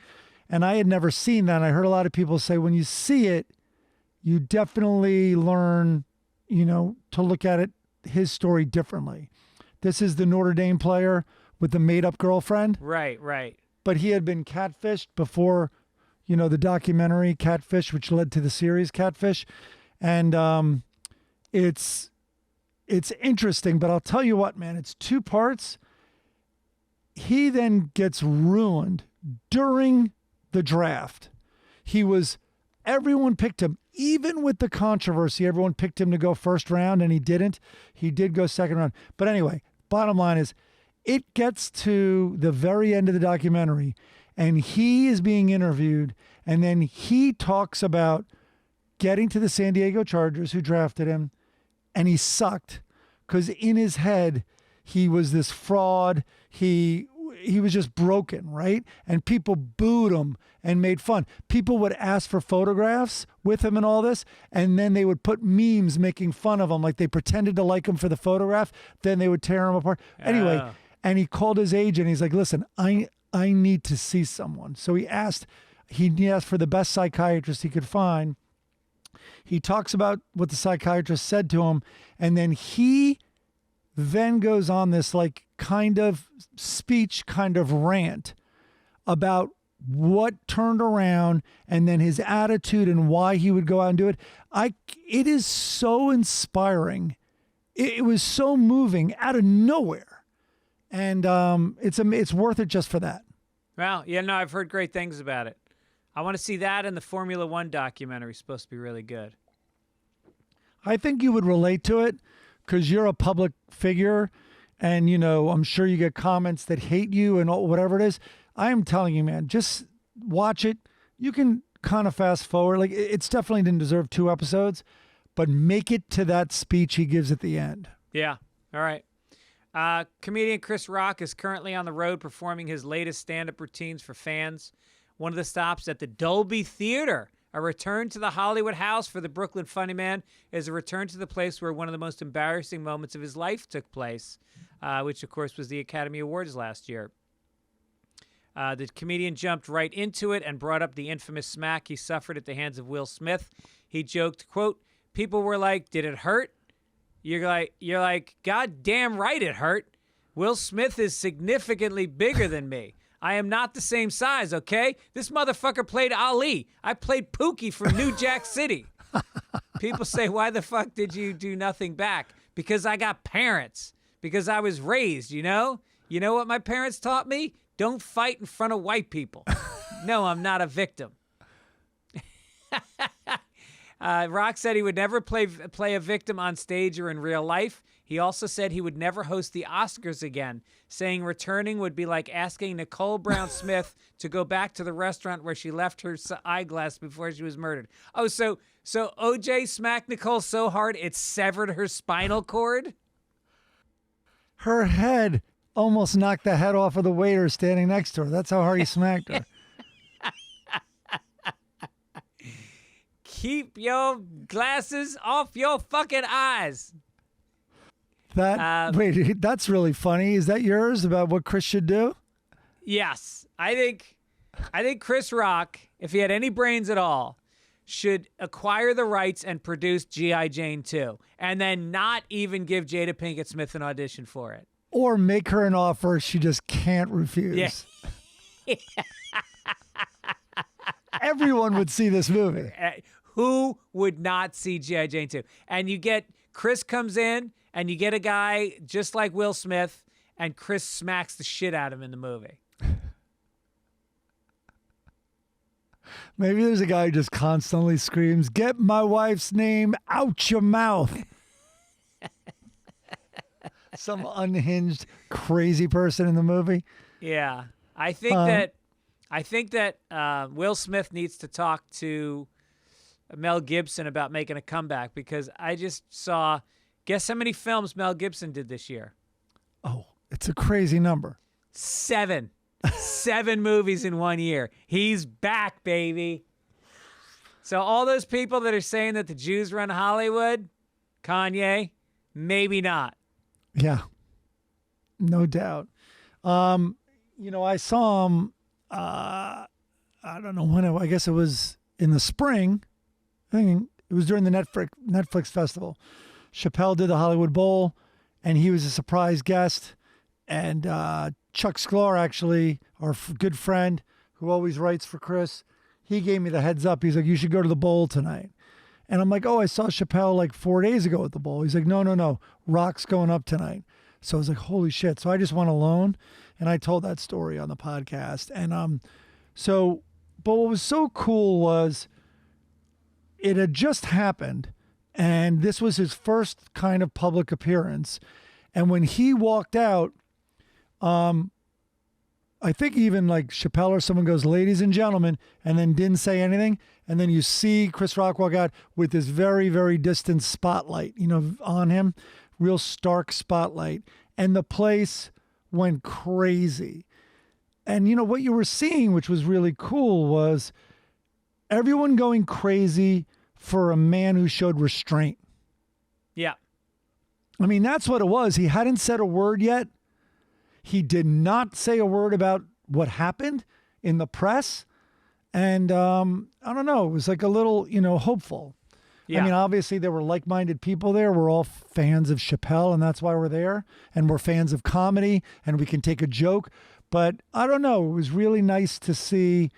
and I had never seen that. And I heard a lot of people say when you see it, you definitely learn, to look at it, his story differently. This is the Notre Dame player with the made-up girlfriend. Right. But he had been catfished before, the documentary Catfish, which led to the series Catfish. And it's interesting, but I'll tell you what, man, it's 2 parts. He then gets ruined during the draft. Everyone picked him, even with the controversy, everyone picked him to go first round, and he didn't. He did go second round. But anyway, bottom line is, it gets to the very end of the documentary, and he is being interviewed, and then he talks about getting to the San Diego Chargers, who drafted him, and he sucked because in his head, he was this fraud. He was just broken, right? And people booed him and made fun. People would ask for photographs with him and all this, and then they would put memes making fun of him, like they pretended to like him for the photograph, then they would tear him apart. Anyway, and he called his agent. He's like, listen, I need to see someone. So he asked for the best psychiatrist he could find. He talks about what the psychiatrist said to him, and then he then goes on this like kind of speech, kind of rant about what turned around and then his attitude and why he would go out and do it. It is so inspiring. It was so moving out of nowhere. And it's worth it just for that. Well, yeah, no, I've heard great things about it. I want to see that, and the Formula One documentary is supposed to be really good. I think you would relate to it because you're a public figure, and I'm sure you get comments that hate you and whatever it is. I am telling you, man, just watch it. You can kind of fast forward. Like, it's definitely didn't deserve 2 episodes, but make it to that speech he gives at the end. Yeah. All right. Comedian Chris Rock is currently on the road performing his latest stand-up routines for fans. One of the stops at the Dolby Theater. A return to the Hollywood house for the Brooklyn funny man is a return to the place where one of the most embarrassing moments of his life took place, which, of course, was the Academy Awards last year. The comedian jumped right into it and brought up the infamous smack he suffered at the hands of Will Smith. He joked, quote, "People were like, did it hurt? You're like, God damn right it hurt. Will Smith is significantly bigger than me. I am not the same size, okay? This motherfucker played Ali. I played Pookie from New Jack City." People say, why the fuck did you do nothing back? Because I got parents. Because I was raised, You know what my parents taught me? Don't fight in front of white people. No, I'm not a victim. Rock said he would never play a victim on stage or in real life. He also said he would never host the Oscars again, saying returning would be like asking Nicole Brown Smith to go back to the restaurant where she left her eyeglass before she was murdered. Oh, so OJ smacked Nicole so hard it severed her spinal cord? Her head almost knocked the head off of the waiter standing next to her. That's how hard he smacked her. Keep your glasses off your fucking eyes. Wait, that's really funny. Is that yours about what Chris should do? Yes. I think Chris Rock, if he had any brains at all, should acquire the rights and produce G.I. Jane 2, and then not even give Jada Pinkett Smith an audition for it. Or make her an offer she just can't refuse. Yeah. Everyone would see this movie. Who would not see G.I. Jane 2? And you get Chris comes in, and you get a guy just like Will Smith, and Chris smacks the shit out of him in the movie. Maybe there's a guy who just constantly screams, "Get my wife's name out your mouth." Some unhinged, crazy person in the movie. Yeah. I think that Will Smith needs to talk to Mel Gibson about making a comeback, because I just saw, guess how many films Mel Gibson did this year? Oh, it's a crazy number. 7. 7 movies in 1 year. He's back, baby. So all those people that are saying that the Jews run Hollywood, Kanye, maybe not. Yeah, no doubt. I saw him, I don't know when, I guess it was in the spring. I think it was during the Netflix festival. Chappelle did the Hollywood Bowl, and he was a surprise guest. And Chuck Sklar, actually, our good friend who always writes for Chris, he gave me the heads up. He's like, "You should go to the Bowl tonight." And I'm like, "Oh, I saw Chappelle like 4 days ago at the Bowl." He's like, No. Rock's going up tonight." So I was like, holy shit. So I just went alone, and I told that story on the podcast. And but what was so cool was it had just happened, and this was his first kind of public appearance. And when he walked out, I think even like Chappelle or someone goes, "Ladies and gentlemen," and then didn't say anything. And then you see Chris Rock walk out with this very, very distant spotlight, on him, real stark spotlight. And the place went crazy. And what you were seeing, which was really cool, was everyone going crazy for a man who showed restraint. Yeah. I mean, that's what it was. He hadn't said a word yet. He did not say a word about what happened in the press. And I don't know, it was like a little, hopeful. Yeah. I mean, obviously there were like-minded people there. We're all fans of Chappelle, and that's why we're there. And we're fans of comedy, and we can take a joke. But I don't know, it was really nice to see,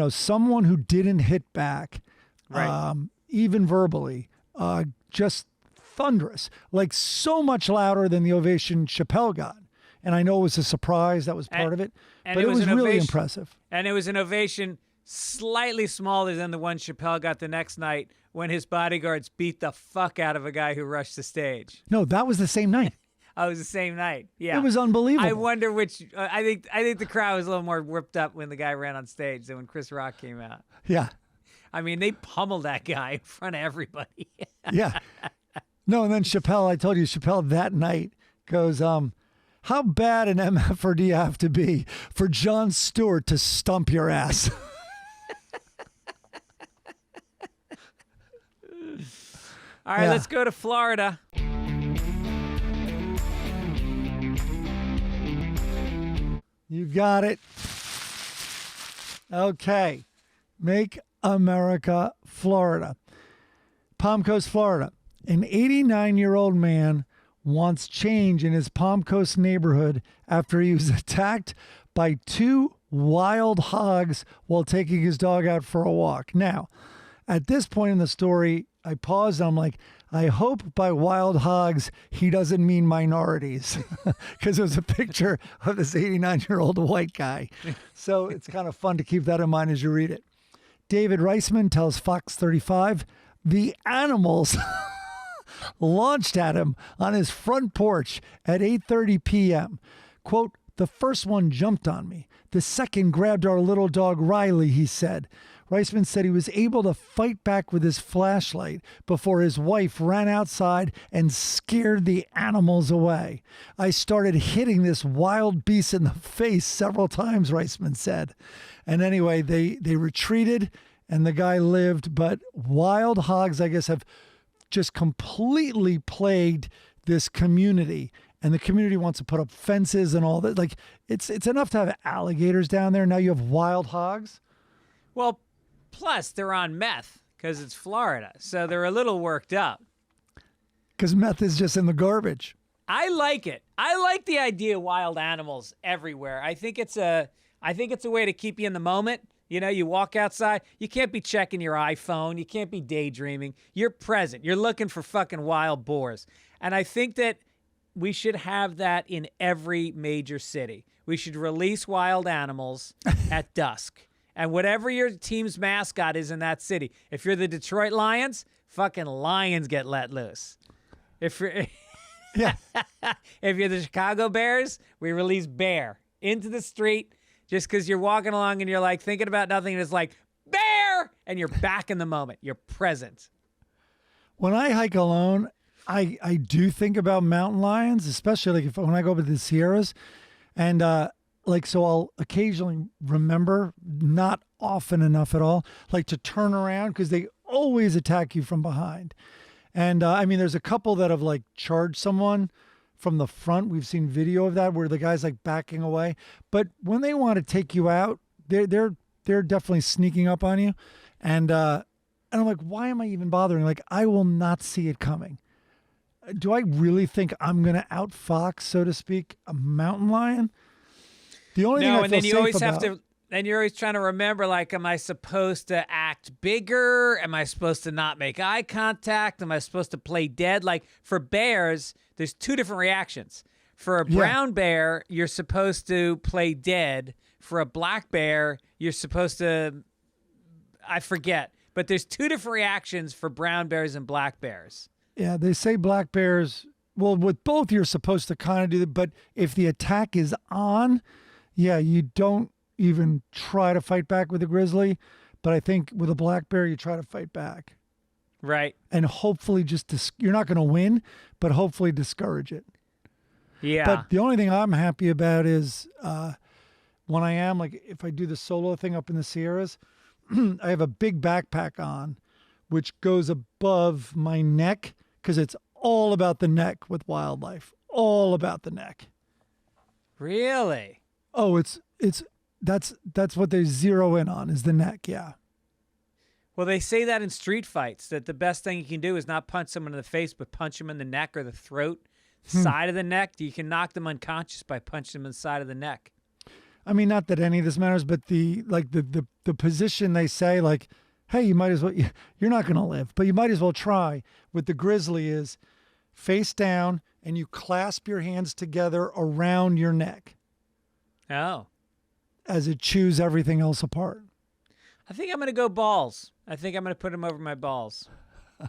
someone who didn't hit back, right. Even verbally, just thunderous, like so much louder than the ovation Chappelle got. And I know it was a surprise. That was part of it. But it was really impressive. And it was an ovation slightly smaller than the one Chappelle got the next night when his bodyguards beat the fuck out of a guy who rushed the stage. No, that was the same night. Oh, it was the same night. Yeah. It was unbelievable. I wonder which... I think the crowd was a little more whipped up when the guy ran on stage than when Chris Rock came out. Yeah. I mean, they pummeled that guy in front of everybody. Yeah. No, and then Chappelle, I told you, Chappelle that night goes, "How bad an MFer do you have to be for Jon Stewart to stump your ass?" All right, let's go to Florida. You got it. Okay. Make America Florida. Palm Coast, Florida. An 89-year-old man wants change in his Palm Coast neighborhood after he was attacked by 2 wild hogs while taking his dog out for a walk. Now, at this point in the story, I paused. And I'm like, I hope by wild hogs he doesn't mean minorities, because it was a picture of this 89-year-old white guy. So it's kind of fun to keep that in mind as you read it. David Reisman tells Fox 35 the animals launched at him on his front porch at 8:30 p.m. Quote, the first one jumped on me. The second grabbed our little dog Riley, he said. Reisman said he was able to fight back with his flashlight before his wife ran outside and scared the animals away. I started hitting this wild beast in the face several times, Reisman said. And anyway, they retreated and the guy lived. But wild hogs, I guess, have just completely plagued this community. And the community wants to put up fences and all that. Like, it's enough to have alligators down there. Now you have wild hogs. Well, plus they're on meth because it's Florida. So they're a little worked up. Because meth is just in the garbage. I like it. I like the idea of wild animals everywhere. I think it's a way to keep you in the moment. You know, you walk outside, you can't be checking your iPhone. You can't be daydreaming. You're present. You're looking for fucking wild boars. And I think that we should have that in every major city. We should release wild animals at dusk. And whatever your team's mascot is in that city, if you're the Detroit Lions, fucking lions get let loose. If you're if you're the Chicago Bears, we release bear into the street just because you're walking along and you're like thinking about nothing and it's like, bear! And you're back in the moment. You're present. When I hike alone, I do think about mountain lions, especially like when I go up to the Sierras. And so I'll occasionally remember, not often enough at all, like to turn around because they always attack you from behind. And I mean, there's a couple that have like charged someone from the front. We've seen video of that where the guy's like backing away. But when they want to take you out, they're definitely sneaking up on you. And I'm like, why am I even bothering? Like, I will not see it coming. Do I really think I'm going to outfox, so to speak, a mountain lion? The only thing I feel and then you safe always about, have to. Then you're always trying to remember, like, am I supposed to act bigger? Am I supposed to not make eye contact? Am I supposed to play dead? Like, for bears, there's two different reactions. For a brown bear, you're supposed to play dead. For a black bear, you're supposed to, I forget. But there's two different reactions for brown bears and black bears. Yeah, they say black bears, well, with both you're supposed to kind of do that, but if the attack is on, yeah, you don't even try to fight back with a grizzly. But I think with a black bear, you try to fight back. Right. And hopefully you're not going to win, but hopefully discourage it. Yeah. But the only thing I'm happy about is when I am, like, if I do the solo thing up in the Sierras, I have a big backpack on, which goes above my neck because it's all about the neck with wildlife. All about the neck. Really? Oh, that's what they zero in on is the neck. Yeah. Well, they say that in street fights, that the best thing you can do is not punch someone in the face, but punch them in the neck or the throat, side of the neck. You can knock them unconscious by punching them in the side of the neck. I mean, not that any of this matters, but the position they say, like, hey, you might as well, you're not going to live, but you might as well try. With the grizzly is face down and you clasp your hands together around your neck. Oh. As it chews everything else apart. I think I'm going to go balls. I think I'm going to put them over my balls. All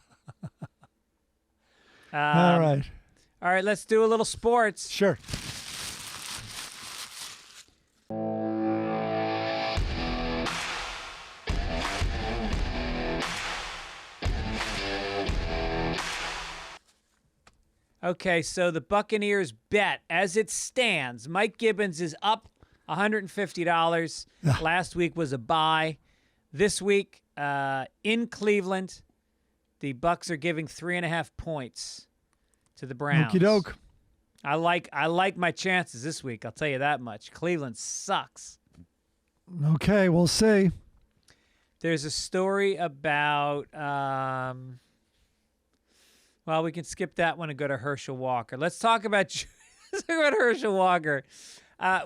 right. All right, let's do a little sports. Sure. Okay, so the Buccaneers bet, as it stands, Mike Gibbons is up $150. Last week was a bye. This week, in Cleveland, the Bucs are giving 3.5 points to the Browns. Okie doke. I like my chances this week, I'll tell you that much. Cleveland sucks. Okay, we'll see. There's a story about, well, we can skip that one and go to Herschel Walker. Let's talk about Herschel Walker.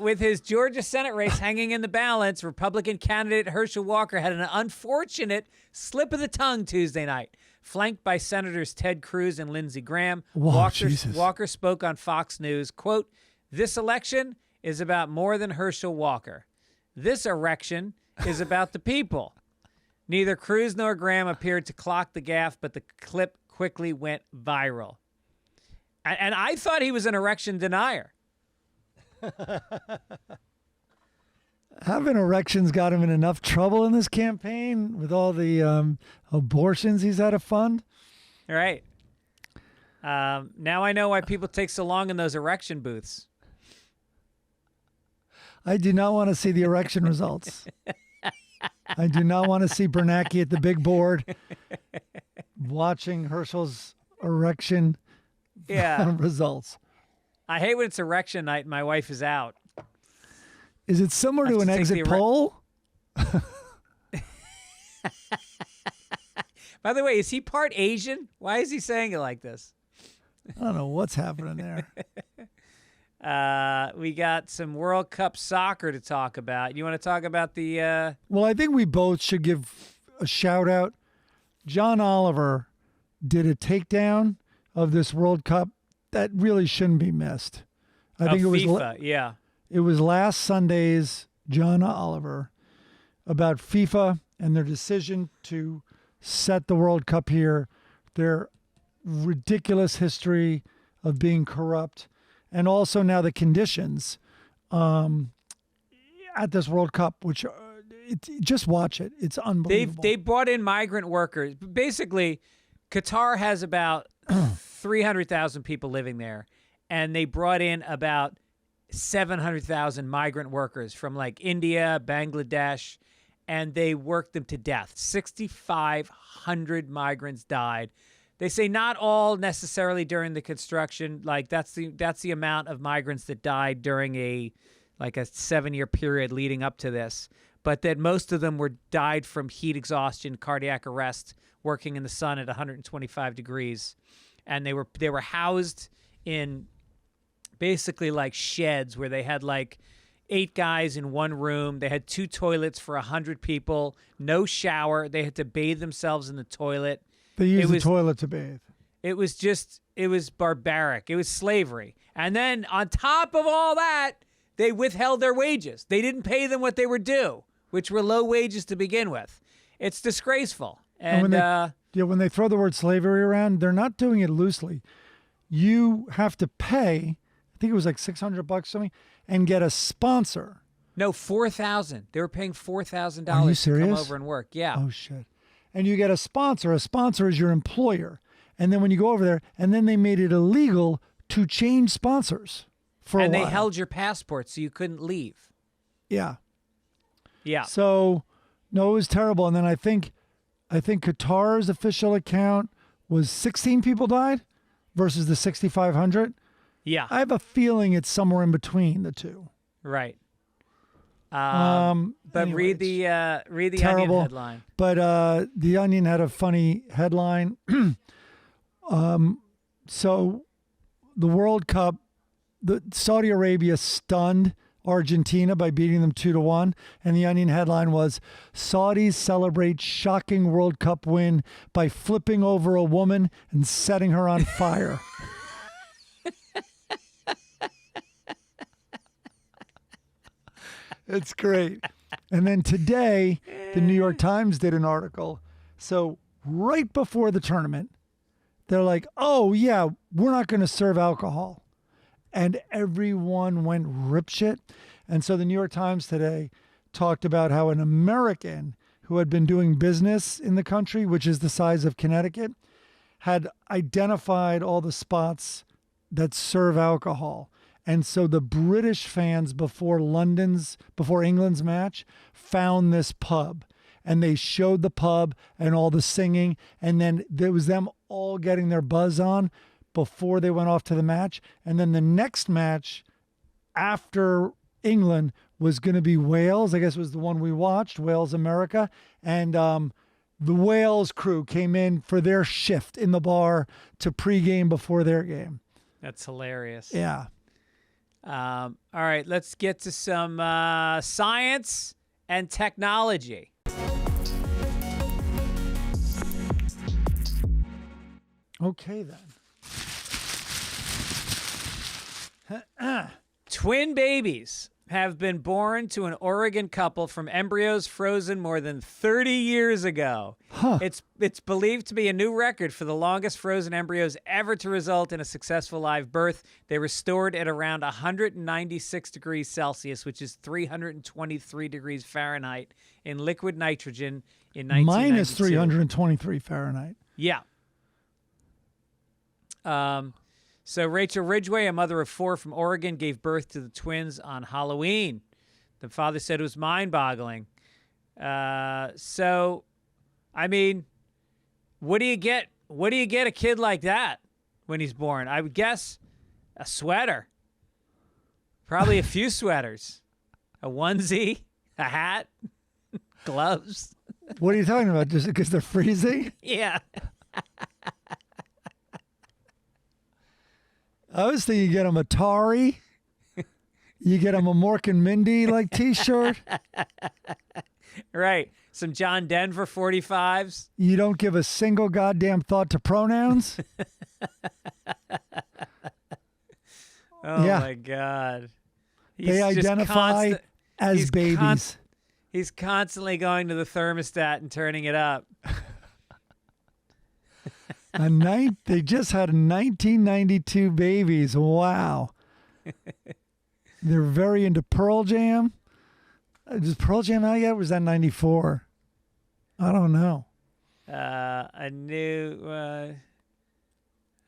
With his Georgia Senate race hanging in the balance, Republican candidate Herschel Walker had an unfortunate slip of the tongue Tuesday night. Flanked by Senators Ted Cruz and Lindsey Graham, Whoa, Walker spoke on Fox News, quote, "This election is about more than Herschel Walker. This erection is about the people." Neither Cruz nor Graham appeared to clock the gaffe, but the clip quickly went viral. And I thought he was an erection denier. Having erections got him in enough trouble in this campaign with all the abortions he's had to fund. All right. Now I know why people take so long in those erection booths. I do not want to see the erection results. I do not want to see Bernanke at the big board watching Herschel's erection results. I hate when it's erection night and my wife is out. Is it similar to an exit poll? By the way, is he part Asian? Why is he saying it like this? I don't know what's happening there. We got some World Cup soccer to talk about. You want to talk about the... Well, I think we both should give a shout out. John Oliver did a takedown of this World Cup that really shouldn't be missed. I think it was FIFA, yeah. It was last Sunday's John Oliver about FIFA and their decision to set the World Cup here, their ridiculous history of being corrupt, and also now the conditions at this World Cup, which just watch it. It's unbelievable. They brought in migrant workers. Basically, Qatar has about 300,000 people living there, and they brought in about 700,000 migrant workers from like India, Bangladesh, and they worked them to death. 6,500 migrants died. They say not all necessarily during the construction. Like that's the amount of migrants that died during a 7-year period leading up to this. But that most of them died from heat exhaustion, cardiac arrest, working in the sun at 125 degrees, and they were housed in basically like sheds where they had like 8 guys in one room. They had 2 toilets for 100 people, no shower. They had to bathe themselves in the toilet. They used the toilet to bathe. It was barbaric. It was slavery. And then on top of all that, they withheld their wages. They didn't pay them what they were due, which were low wages to begin with. It's disgraceful. And when they throw the word slavery around, they're not doing it loosely. You have to pay, I think it was like $600 something, and get a sponsor. No, $4,000. They were paying $4,000 Are you to serious? come over and work. Yeah. Oh, shit. And you get a sponsor. A sponsor is your employer. And then when you go over there, and then they made it illegal to change sponsors for a while. And they held your passport so you couldn't leave. Yeah. Yeah. So, no, it was terrible. And then I think Qatar's official account was 16 people died versus the 6,500. Yeah. I have a feeling it's somewhere in between the two. Right. But read the terrible. Onion headline. But the Onion had a funny headline. So the World Cup, Saudi Arabia stunned Argentina by beating them 2-1. And the Onion headline was, Saudis celebrate shocking World Cup win by flipping over a woman and setting her on fire. It's great. And then today, the New York Times did an article. So right before the tournament, they're like, oh, yeah, we're not going to serve alcohol. And everyone went ripshit. And so the New York Times today talked about how an American who had been doing business in the country, which is the size of Connecticut, had identified all the spots that serve alcohol. And so the British fans before England's match found this pub, and they showed the pub and all the singing. And then there was them all getting their buzz on before they went off to the match. And then the next match after England was going to be Wales. I guess it was the one we watched, Wales, America. And the Wales crew came in for their shift in the bar to pregame before their game. That's hilarious. Yeah. All right, let's get to some science and technology. Okay, then. Twin babies have been born to an Oregon couple from embryos frozen more than 30 years ago. Huh. It's believed to be a new record for the longest frozen embryos ever to result in a successful live birth. They were stored at around 196 degrees Celsius, which is 323 degrees Fahrenheit, in liquid nitrogen in 1992. Minus 323 Fahrenheit. Yeah. So Rachel Ridgway, a mother of 4 from Oregon, gave birth to the twins on Halloween. The father said it was mind-boggling. So, I mean, what do you get? What do you get a kid like that when he's born? I would guess a sweater. Probably a few sweaters. A onesie, a hat, gloves. What are you talking about? Just because they're freezing? Yeah. I was thinking you get them Atari. You get them a Mork and Mindy like T-shirt. Right. Some John Denver 45s. You don't give a single goddamn thought to pronouns. Oh, yeah. my God. They identify as babies. He's constantly going to the thermostat and turning it up. They just had 1992 babies. Wow. They're very into Pearl Jam. Is Pearl Jam out yet? Or was that 94? I don't know. A new, I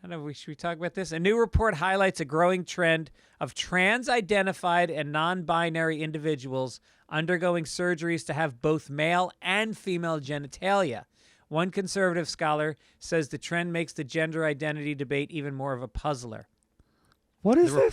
don't know, should we talk about this? A new report highlights a growing trend of trans-identified and non-binary individuals undergoing surgeries to have both male and female genitalia. One conservative scholar says the trend makes the gender identity debate even more of a puzzler. What is this?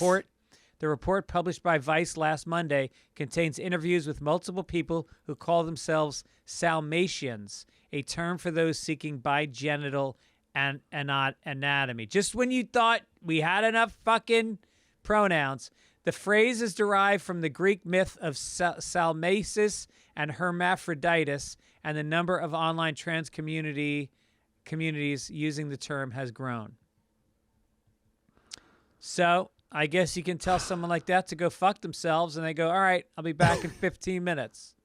The report published by Vice last Monday contains interviews with multiple people who call themselves Salmatians, a term for those seeking bigenital anatomy. Just when you thought we had enough fucking pronouns, the phrase is derived from the Greek myth of Salmacis and hermaphroditus, and the number of online trans communities using the term has grown. So I guess you can tell someone like that to go fuck themselves, and they go, all right, I'll be back in 15 minutes.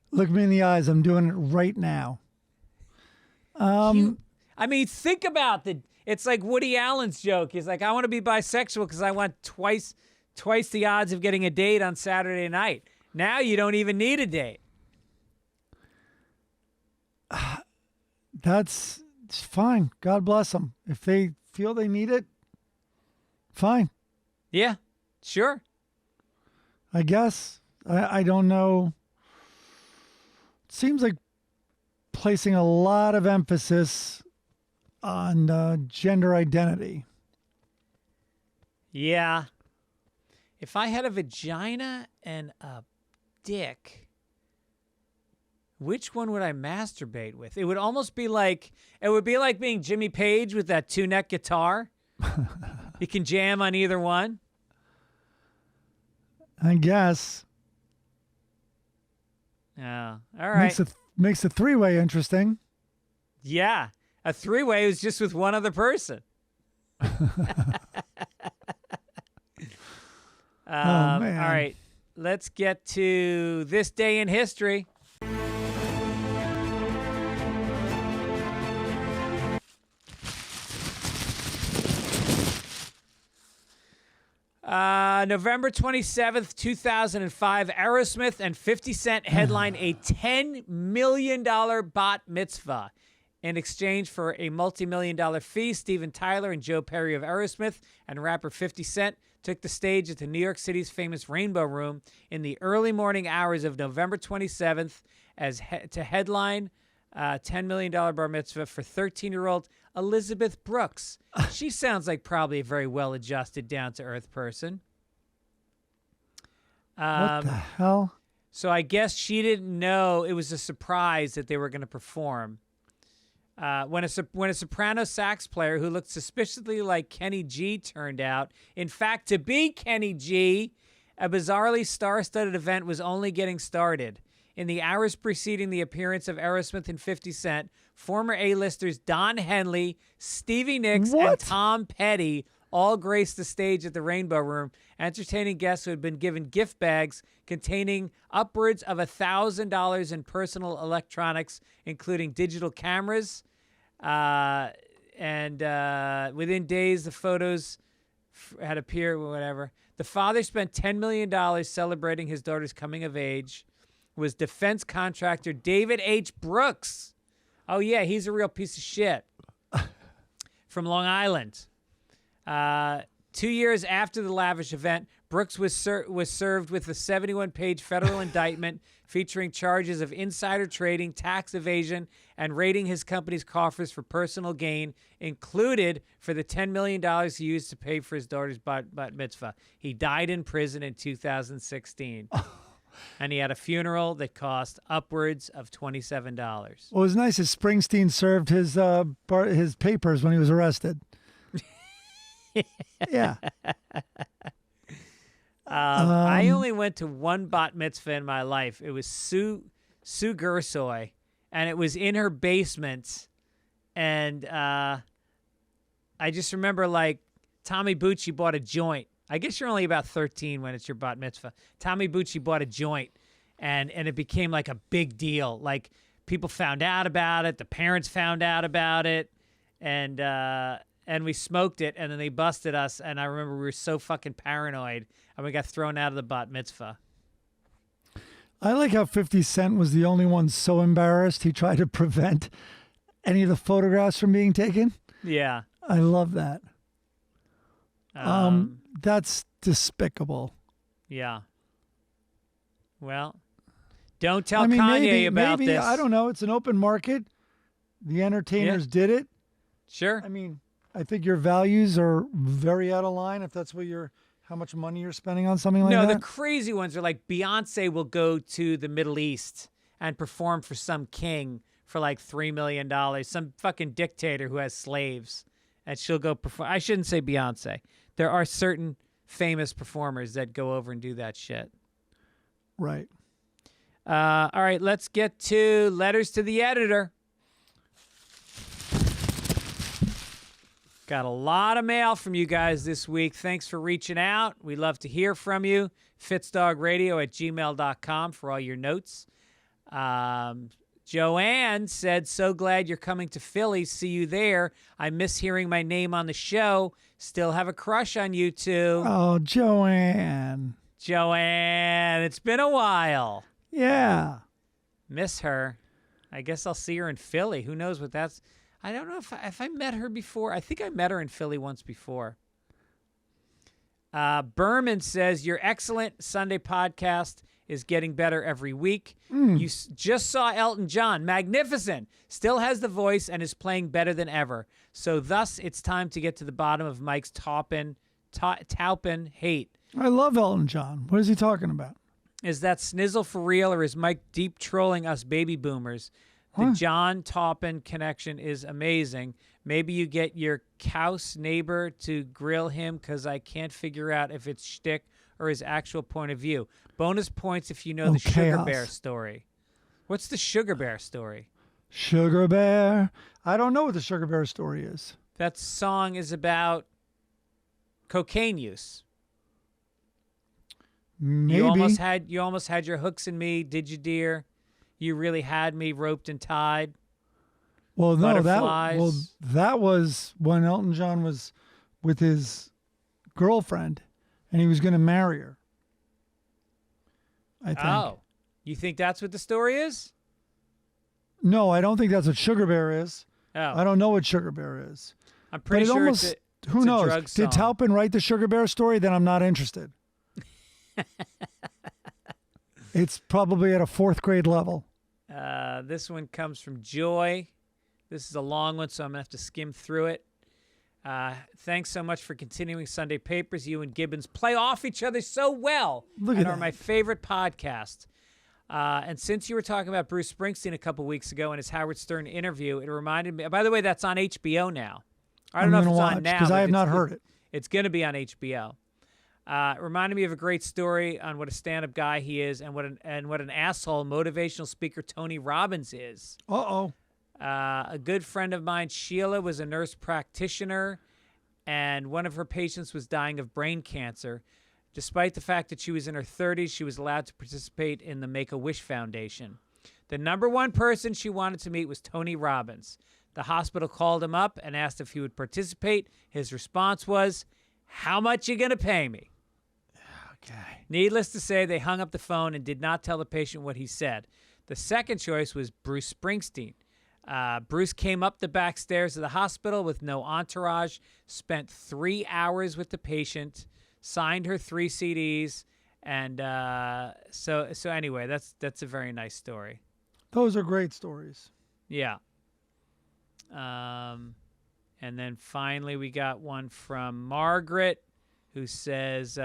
Look me in the eyes. I'm doing it right now. I mean, think about it's like Woody Allen's joke. He's like, I want to be bisexual because I want twice the odds of getting a date on Saturday night. Now you don't even need a date. That's fine. God bless them. If they feel they need it, fine. Yeah, sure. I guess. I don't know. It seems like placing a lot of emphasis on gender identity. Yeah. If I had a vagina and a dick, which one would I masturbate with? It would almost be like, being Jimmy Page with that 2-neck guitar. You can jam on either one. I guess. Oh, all right. Makes a three-way interesting. Yeah. A 3-way is just with one other person. Oh, man. All right. Let's get to this day in history. November 27th, 2005, Aerosmith and 50 Cent headline a $10 million Bat Mitzvah. In exchange for a multi-million-dollar fee, Steven Tyler and Joe Perry of Aerosmith and rapper 50 Cent took the stage at the New York City's famous Rainbow Room in the early morning hours of November 27th to headline $10 million bar mitzvah for 13-year-old Elizabeth Brooks. She sounds like probably a very well-adjusted, down-to-earth person. What the hell? So I guess she didn't know. It was a surprise that they were going to perform. When a soprano sax player who looked suspiciously like Kenny G turned out, in fact, to be Kenny G, a bizarrely star-studded event was only getting started. In the hours preceding the appearance of Aerosmith and 50 Cent, former A-listers Don Henley, Stevie Nicks, and Tom Petty all graced the stage at the Rainbow Room, entertaining guests who had been given gift bags containing upwards of $1,000 in personal electronics, including digital cameras. And within days, the photos had appeared, whatever. The father spent $10 million celebrating his daughter's coming of age. Was defense contractor David H. Brooks. Oh, yeah, he's a real piece of shit. From Long Island. 2 years after the lavish event, Brooks was served with a 71-page federal indictment featuring charges of insider trading, tax evasion, and raiding his company's coffers for personal gain, included for the $10 million he used to pay for his daughter's bat mitzvah. He died in prison in 2016. And he had a funeral that cost upwards of $27. Well, it was nice that Springsteen served his papers when he was arrested. Yeah. I only went to one bat mitzvah in my life. It was Sue Gersoy, and it was in her basement. And I just remember, like, Tommy Bucci bought a joint. I guess you're only about 13 when it's your bat mitzvah. Tommy Bucci bought a joint, and it became like a big deal. Like, people found out about it. The parents found out about it. And we smoked it, and then they busted us. And I remember we were so fucking paranoid, and we got thrown out of the bat mitzvah. I like how 50 Cent was the only one so embarrassed he tried to prevent any of the photographs from being taken. Yeah. I love that. That's despicable. Yeah. Well, don't tell Kanye about this. I don't know. It's an open market. The entertainers did it. Sure. I mean, I think your values are very out of line if that's what how much money you're spending on something like that. No, the crazy ones are like Beyonce will go to the Middle East and perform for some king for like $3 million, some fucking dictator who has slaves, and she'll go perform. I shouldn't say Beyonce. There are certain famous performers that go over and do that shit. Right. All right, let's get to letters to the editor. Got a lot of mail from you guys this week. Thanks for reaching out. We love to hear from you. fitzdogradio@gmail.com for all your notes. Joanne said, so glad you're coming to Philly. See you there. I miss hearing my name on the show. Still have a crush on you two. Oh, Joanne. Joanne, it's been a while. Yeah. Miss her. I guess I'll see her in Philly. Who knows what that's... I don't know if I met her before. I think I met her in Philly once before. Berman says, your excellent Sunday podcast is getting better every week. You just saw Elton John. Magnificent. Still has the voice and is playing better than ever. So thus, it's time to get to the bottom of Mike's Taupin hate. I love Elton John. What is he talking about? Is that snizzle for real, or is Mike deep trolling us baby boomers? The John Taupin connection is amazing. Maybe you get your Couse neighbor to grill him, because I can't figure out if it's shtick or his actual point of view. Bonus points if you know the Sugar Bear story. What's the Sugar Bear story? Sugar Bear. I don't know what the Sugar Bear story is. That song is about cocaine use. Maybe. You almost had your hooks in me, did you, dear? You really had me roped and tied. Well, no, that was when Elton John was with his girlfriend, and he was going to marry her. I think. Oh, you think that's what the story is? No, I don't think that's what Sugar Bear is. Oh. I don't know what Sugar Bear is. I'm pretty sure it's who a knows? drug song. Did Taupin write the Sugar Bear story? Then I'm not interested. It's probably at a 4th grade level. This one comes from Joy. This is a long one, so I'm going to have to skim through it. Thanks so much for continuing Sunday Papers. You and Gibbons play off each other so well and are my favorite podcast. And since you were talking about Bruce Springsteen a couple weeks ago in his Howard Stern interview, it reminded me. By the way, that's on HBO now. I don't know if it's on now because I have not heard it. It's going to be on HBO. It reminded me of a great story on what a stand-up guy he is, and what an asshole motivational speaker Tony Robbins is. A good friend of mine, Sheila, was a nurse practitioner, and one of her patients was dying of brain cancer. Despite the fact that she was in her 30s, she was allowed to participate in the Make-A-Wish Foundation. The number one person she wanted to meet was Tony Robbins. The hospital called him up and asked if he would participate. His response was, "How much you gonna pay me?" Okay. Needless to say, they hung up the phone and did not tell the patient what he said. The second choice was Bruce Springsteen. Bruce came up the back stairs of the hospital with no entourage, spent 3 hours with the patient, signed her 3 CDs, and so anyway, that's a very nice story. Those are great stories. Yeah. And then finally we got one from Margaret, who says,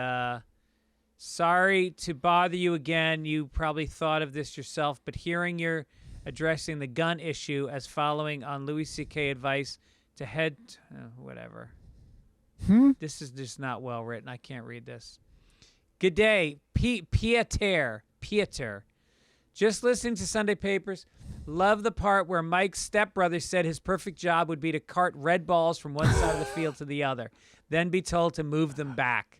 sorry to bother you again. You probably thought of this yourself, but hearing you're addressing the gun issue as following on Louis C.K. advice to head, whatever. This is just not well written. I can't read this. Good day, Pieter. Just listening to Sunday Papers. Love the part where Mike's stepbrother said his perfect job would be to cart red balls from one side of the field to the other, then be told to move them back.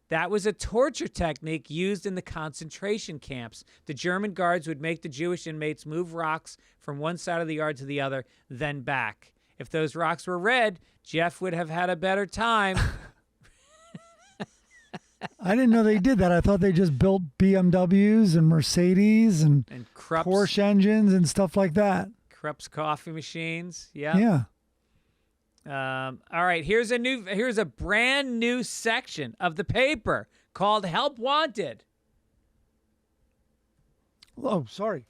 That was a torture technique used in the concentration camps. The German guards would make the Jewish inmates move rocks from one side of the yard to the other, then back. If those rocks were red, Jeff would have had a better time. I didn't know they did that. I thought they just built BMWs and Mercedes and Krupp's, Porsche engines and stuff like that. Krupp's coffee machines. Yeah. Yeah. All right. Here's a brand new section of the paper called Help Wanted. Oh, sorry.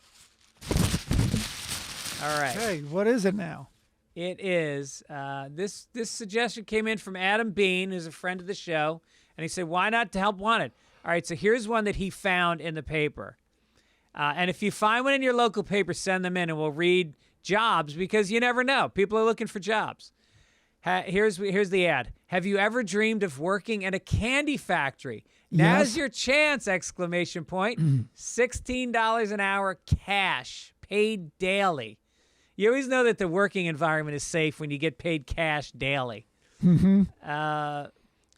All right. Hey, what is it now? It is. This suggestion came in from Adam Bean, who's a friend of the show. And he said, why not to Help Wanted? All right, so here's one that he found in the paper. And if you find one in your local paper, send them in and we'll read jobs, because you never know. People are looking for jobs. Here's the ad. Have you ever dreamed of working in a candy factory? Now's your chance, exclamation point. $16 an hour cash, paid daily. You always know that the working environment is safe when you get paid cash daily.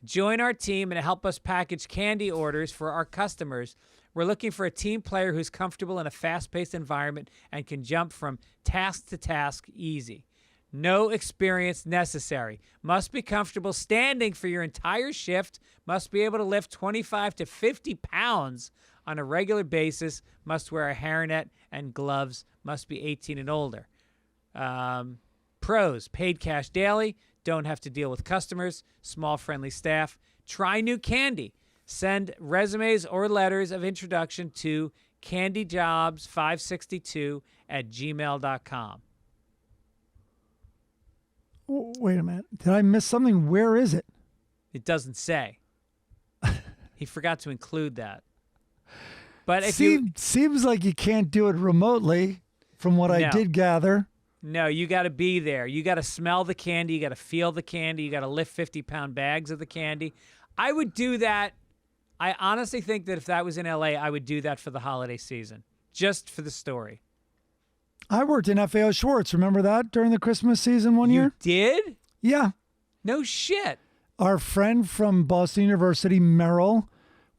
Join our team and help us package candy orders for our customers. We're looking for a team player who's comfortable in a fast-paced environment and can jump from task to task easy. No experience necessary. Must be comfortable standing for your entire shift. Must be able to lift 25 to 50 pounds on a regular basis. Must wear a hairnet and gloves. Must be 18 and older. Pros, paid cash daily. Don't have to deal with customers, small friendly staff. Try new candy. Send resumes or letters of introduction to candyjobs562@gmail.com. Wait a minute. Did I miss something? Where is it? It doesn't say. He forgot to include that. But if seems like you can't do it remotely, from what I did gather. No, you got to be there. You got to smell the candy. You got to feel the candy. You got to lift 50-pound bags of the candy. I would do that. I honestly think that if that was in L.A., I would do that for the holiday season, just for the story. I worked in FAO Schwartz. Remember that during the Christmas season one year? You did? Yeah. No shit. Our friend from Boston University, Merrill,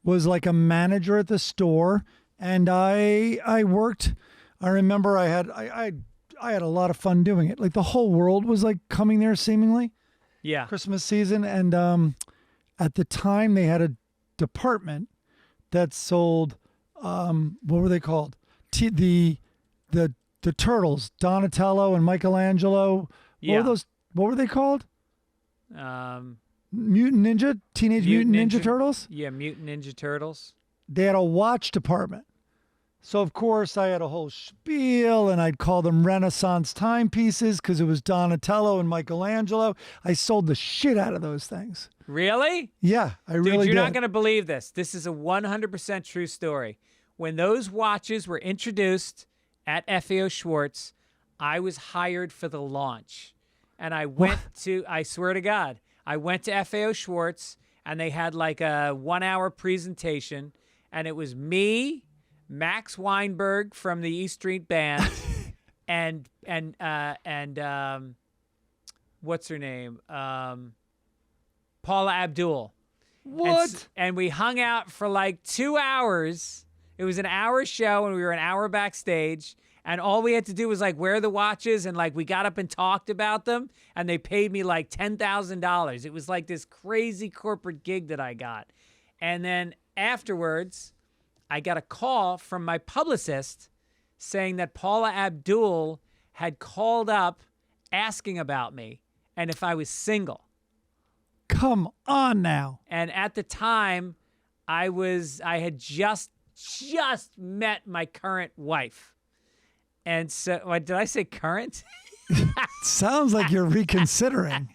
was like a manager at the store, and I worked. I remember I had a lot of fun doing it. Like the whole world was like coming there seemingly. Yeah. Christmas season. And at the time they had a department that sold, what were they called? The turtles, Donatello and Michelangelo. Yeah. What were they called? Mutant Teenage Mutant Ninja Turtles? Yeah, Mutant Ninja Turtles. They had a watch department. So, of course, I had a whole spiel, and I'd call them Renaissance timepieces because it was Donatello and Michelangelo. I sold the shit out of those things. Really? Yeah, I Dude, really did. You're not going to believe this. This is a 100% true story. when those watches were introduced at FAO Schwartz, I was hired for the launch. And I went to, I swear to God, I went to FAO Schwartz, and they had like a 1-hour presentation, and it was me, Max Weinberg from the E Street Band, and what's her name? Paula Abdul. What? And we hung out for like 2 hours. It was an hour show, and we were an hour backstage. And all we had to do was like wear the watches, and like we got up and talked about them, and they paid me like $10,000. It was like this crazy corporate gig that I got. And then afterwards, I got a call from my publicist saying that Paula Abdul had called up asking about me and if I was single. Come on now. And at the time, I had just met my current wife. And so, what, did I say current? Sounds like you're reconsidering.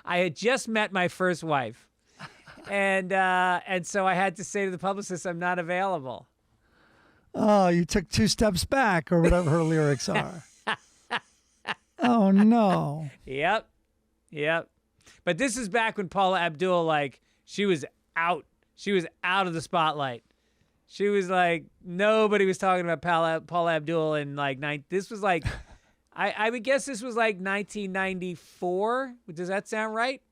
I had just met my first wife. And so I had to say to the publicist, I'm not available. Oh, you took 2 steps back, or whatever her lyrics are. Oh, no. Yep. But this is back when Paula Abdul, like, she was out. She was out of the spotlight. She was like, nobody was talking about Paula Abdul in like, this was like, I would guess this was like 1994. Does that sound right?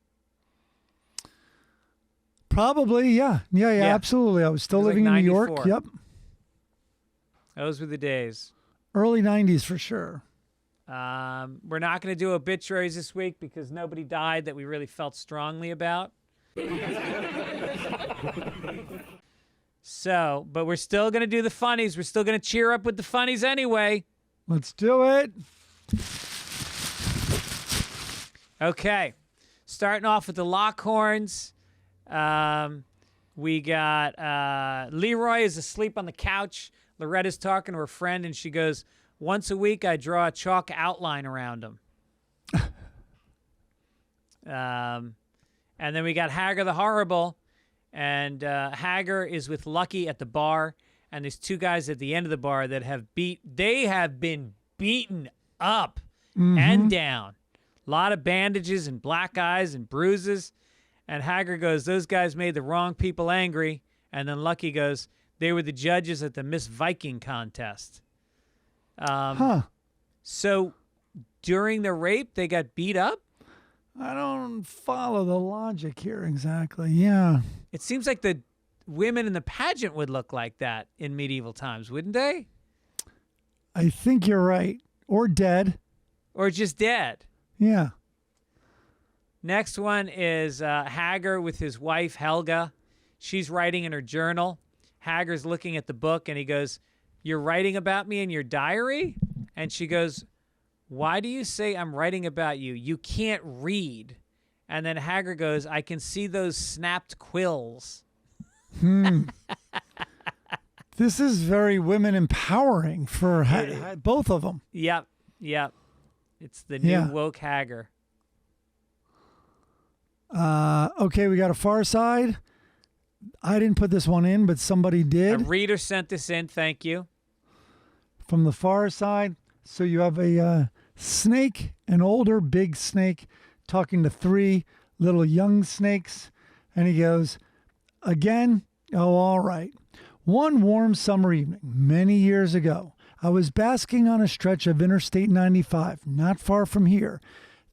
Probably, yeah. Yeah, absolutely. I was still living in New York. Yep. Those were the days. Early 90s for sure. We're not going to do obituaries this week because nobody died that we really felt strongly about. So, but we're still going to do the funnies. We're still going to cheer up with the funnies anyway. Let's do it. Okay. Starting off with the Lockhorns. We got Leroy is asleep on the couch. Loretta's talking to her friend, and she goes, once a week I draw a chalk outline around him. And then we got Hagar the Horrible. And Hagar is with Lucky at the bar, and there's 2 guys at the end of the bar that have been beaten up and down. A lot of bandages and black eyes and bruises. And Hagar goes, those guys made the wrong people angry. And then Lucky goes, they were the judges at the Miss Viking contest. So during the rape, they got beat up? I don't follow the logic here exactly. Yeah. It seems like the women in the pageant would look like that in medieval times, wouldn't they? I think you're right. Or dead. Or just dead. Yeah. Next one is Hagar with his wife, Helga. She's writing in her journal. Hagar's looking at the book, and he goes, you're writing about me in your diary? And she goes, why do you say I'm writing about you? You can't read. And then Hagar goes, I can see those snapped quills. This is very women empowering for both of them. Yep. It's the new woke Hagar. Okay, we got a Far Side. I didn't put this one in, but somebody did. A reader sent this in. Thank you. From the Far Side. So you have a snake, an older big snake, talking to 3 little young snakes. And he goes, again, oh, all right. One warm summer evening, many years ago, I was basking on a stretch of Interstate 95, not far from here.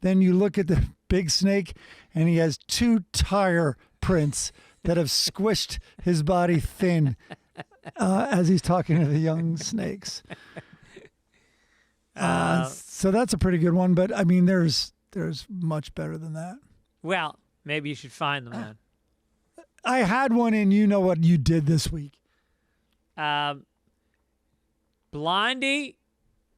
Then you look at the big snake, and he has 2 tire prints that have squished his body thin as he's talking to the young snakes. So that's a pretty good one, but I mean, there's much better than that. Well, maybe you should find them then. I had one, and you know what you did this week. Blondie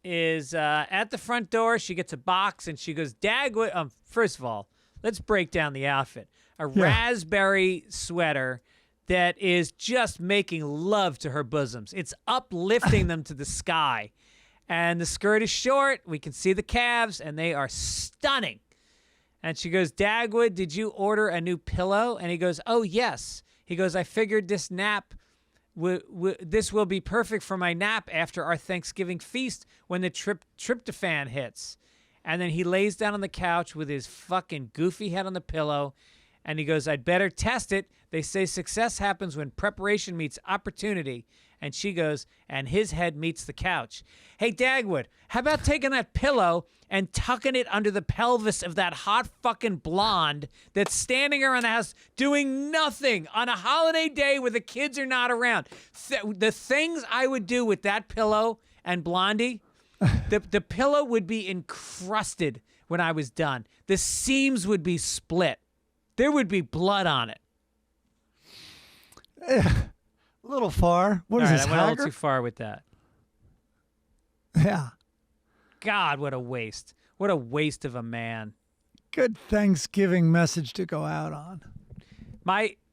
is at the front door. She gets a box, and she goes, Dagwood. First of all, let's break down the outfit. A raspberry sweater that is just making love to her bosoms. It's uplifting them to the sky. And the skirt is short. We can see the calves, and they are stunning. And she goes, Dagwood, did you order a new pillow? And he goes, oh, yes. He goes, I figured this nap this will be perfect for my nap after our Thanksgiving feast when the tryptophan hits. And then he lays down on the couch with his fucking goofy head on the pillow, and he goes, I'd better test it. They say success happens when preparation meets opportunity. And she goes, and his head meets the couch. Hey, Dagwood, how about taking that pillow and tucking it under the pelvis of that hot fucking blonde that's standing around the house doing nothing on a holiday day where the kids are not around? The things I would do with that pillow and Blondie, the pillow would be encrusted when I was done. The seams would be split. There would be blood on it. A little far. What is this, I went a Hager? little too far with that. Yeah. God, what a waste. What a waste of a man. Good Thanksgiving message to go out on.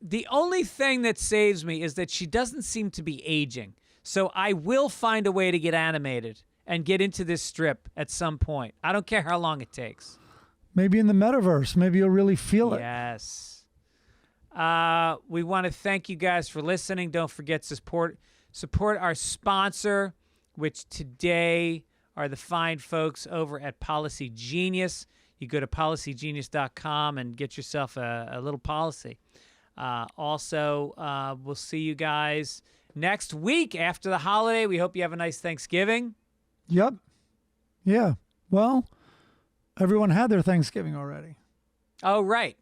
The only thing that saves me is that she doesn't seem to be aging. So I will find a way to get animated and get into this strip at some point. I don't care how long it takes. Maybe in the metaverse. Maybe you'll really feel it. Yes. We want to thank you guys for listening. Don't forget to support our sponsor, which today are the fine folks over at Policy Genius. You go to policygenius.com and get yourself a little policy. Also, we'll see you guys next week after the holiday. We hope you have a nice Thanksgiving. Yep. Yeah. Well, everyone had their Thanksgiving already. Oh, right.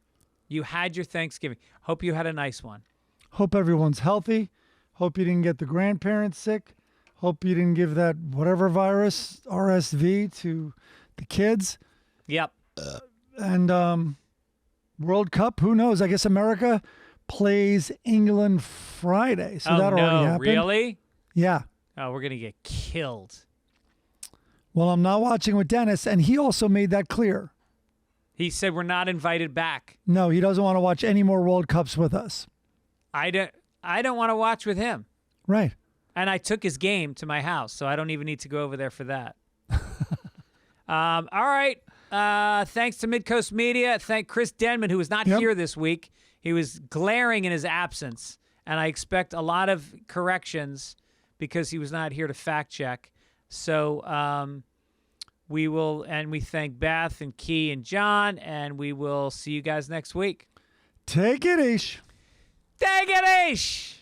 You had your Thanksgiving. Hope you had a nice one. Hope everyone's healthy. Hope you didn't get the grandparents sick. Hope you didn't give that whatever virus, RSV, to the kids. Yep. And World Cup, who knows? I guess America plays England Friday. So that already happened. Really? Yeah. Oh, we're going to get killed. Well, I'm not watching with Dennis, and he also made that clear. He said we're not invited back. No, he doesn't want to watch any more World Cups with us. I don't want to watch with him. Right. And I took his game to my house, so I don't even need to go over there for that. All right. Thanks to Midcoast Media. Thank Chris Denman, who was not here this week. He was glaring in his absence, and I expect a lot of corrections because he was not here to fact check. So we thank Beth and Key and John, and we will see you guys next week. Take it, Ish. Take it, Ish.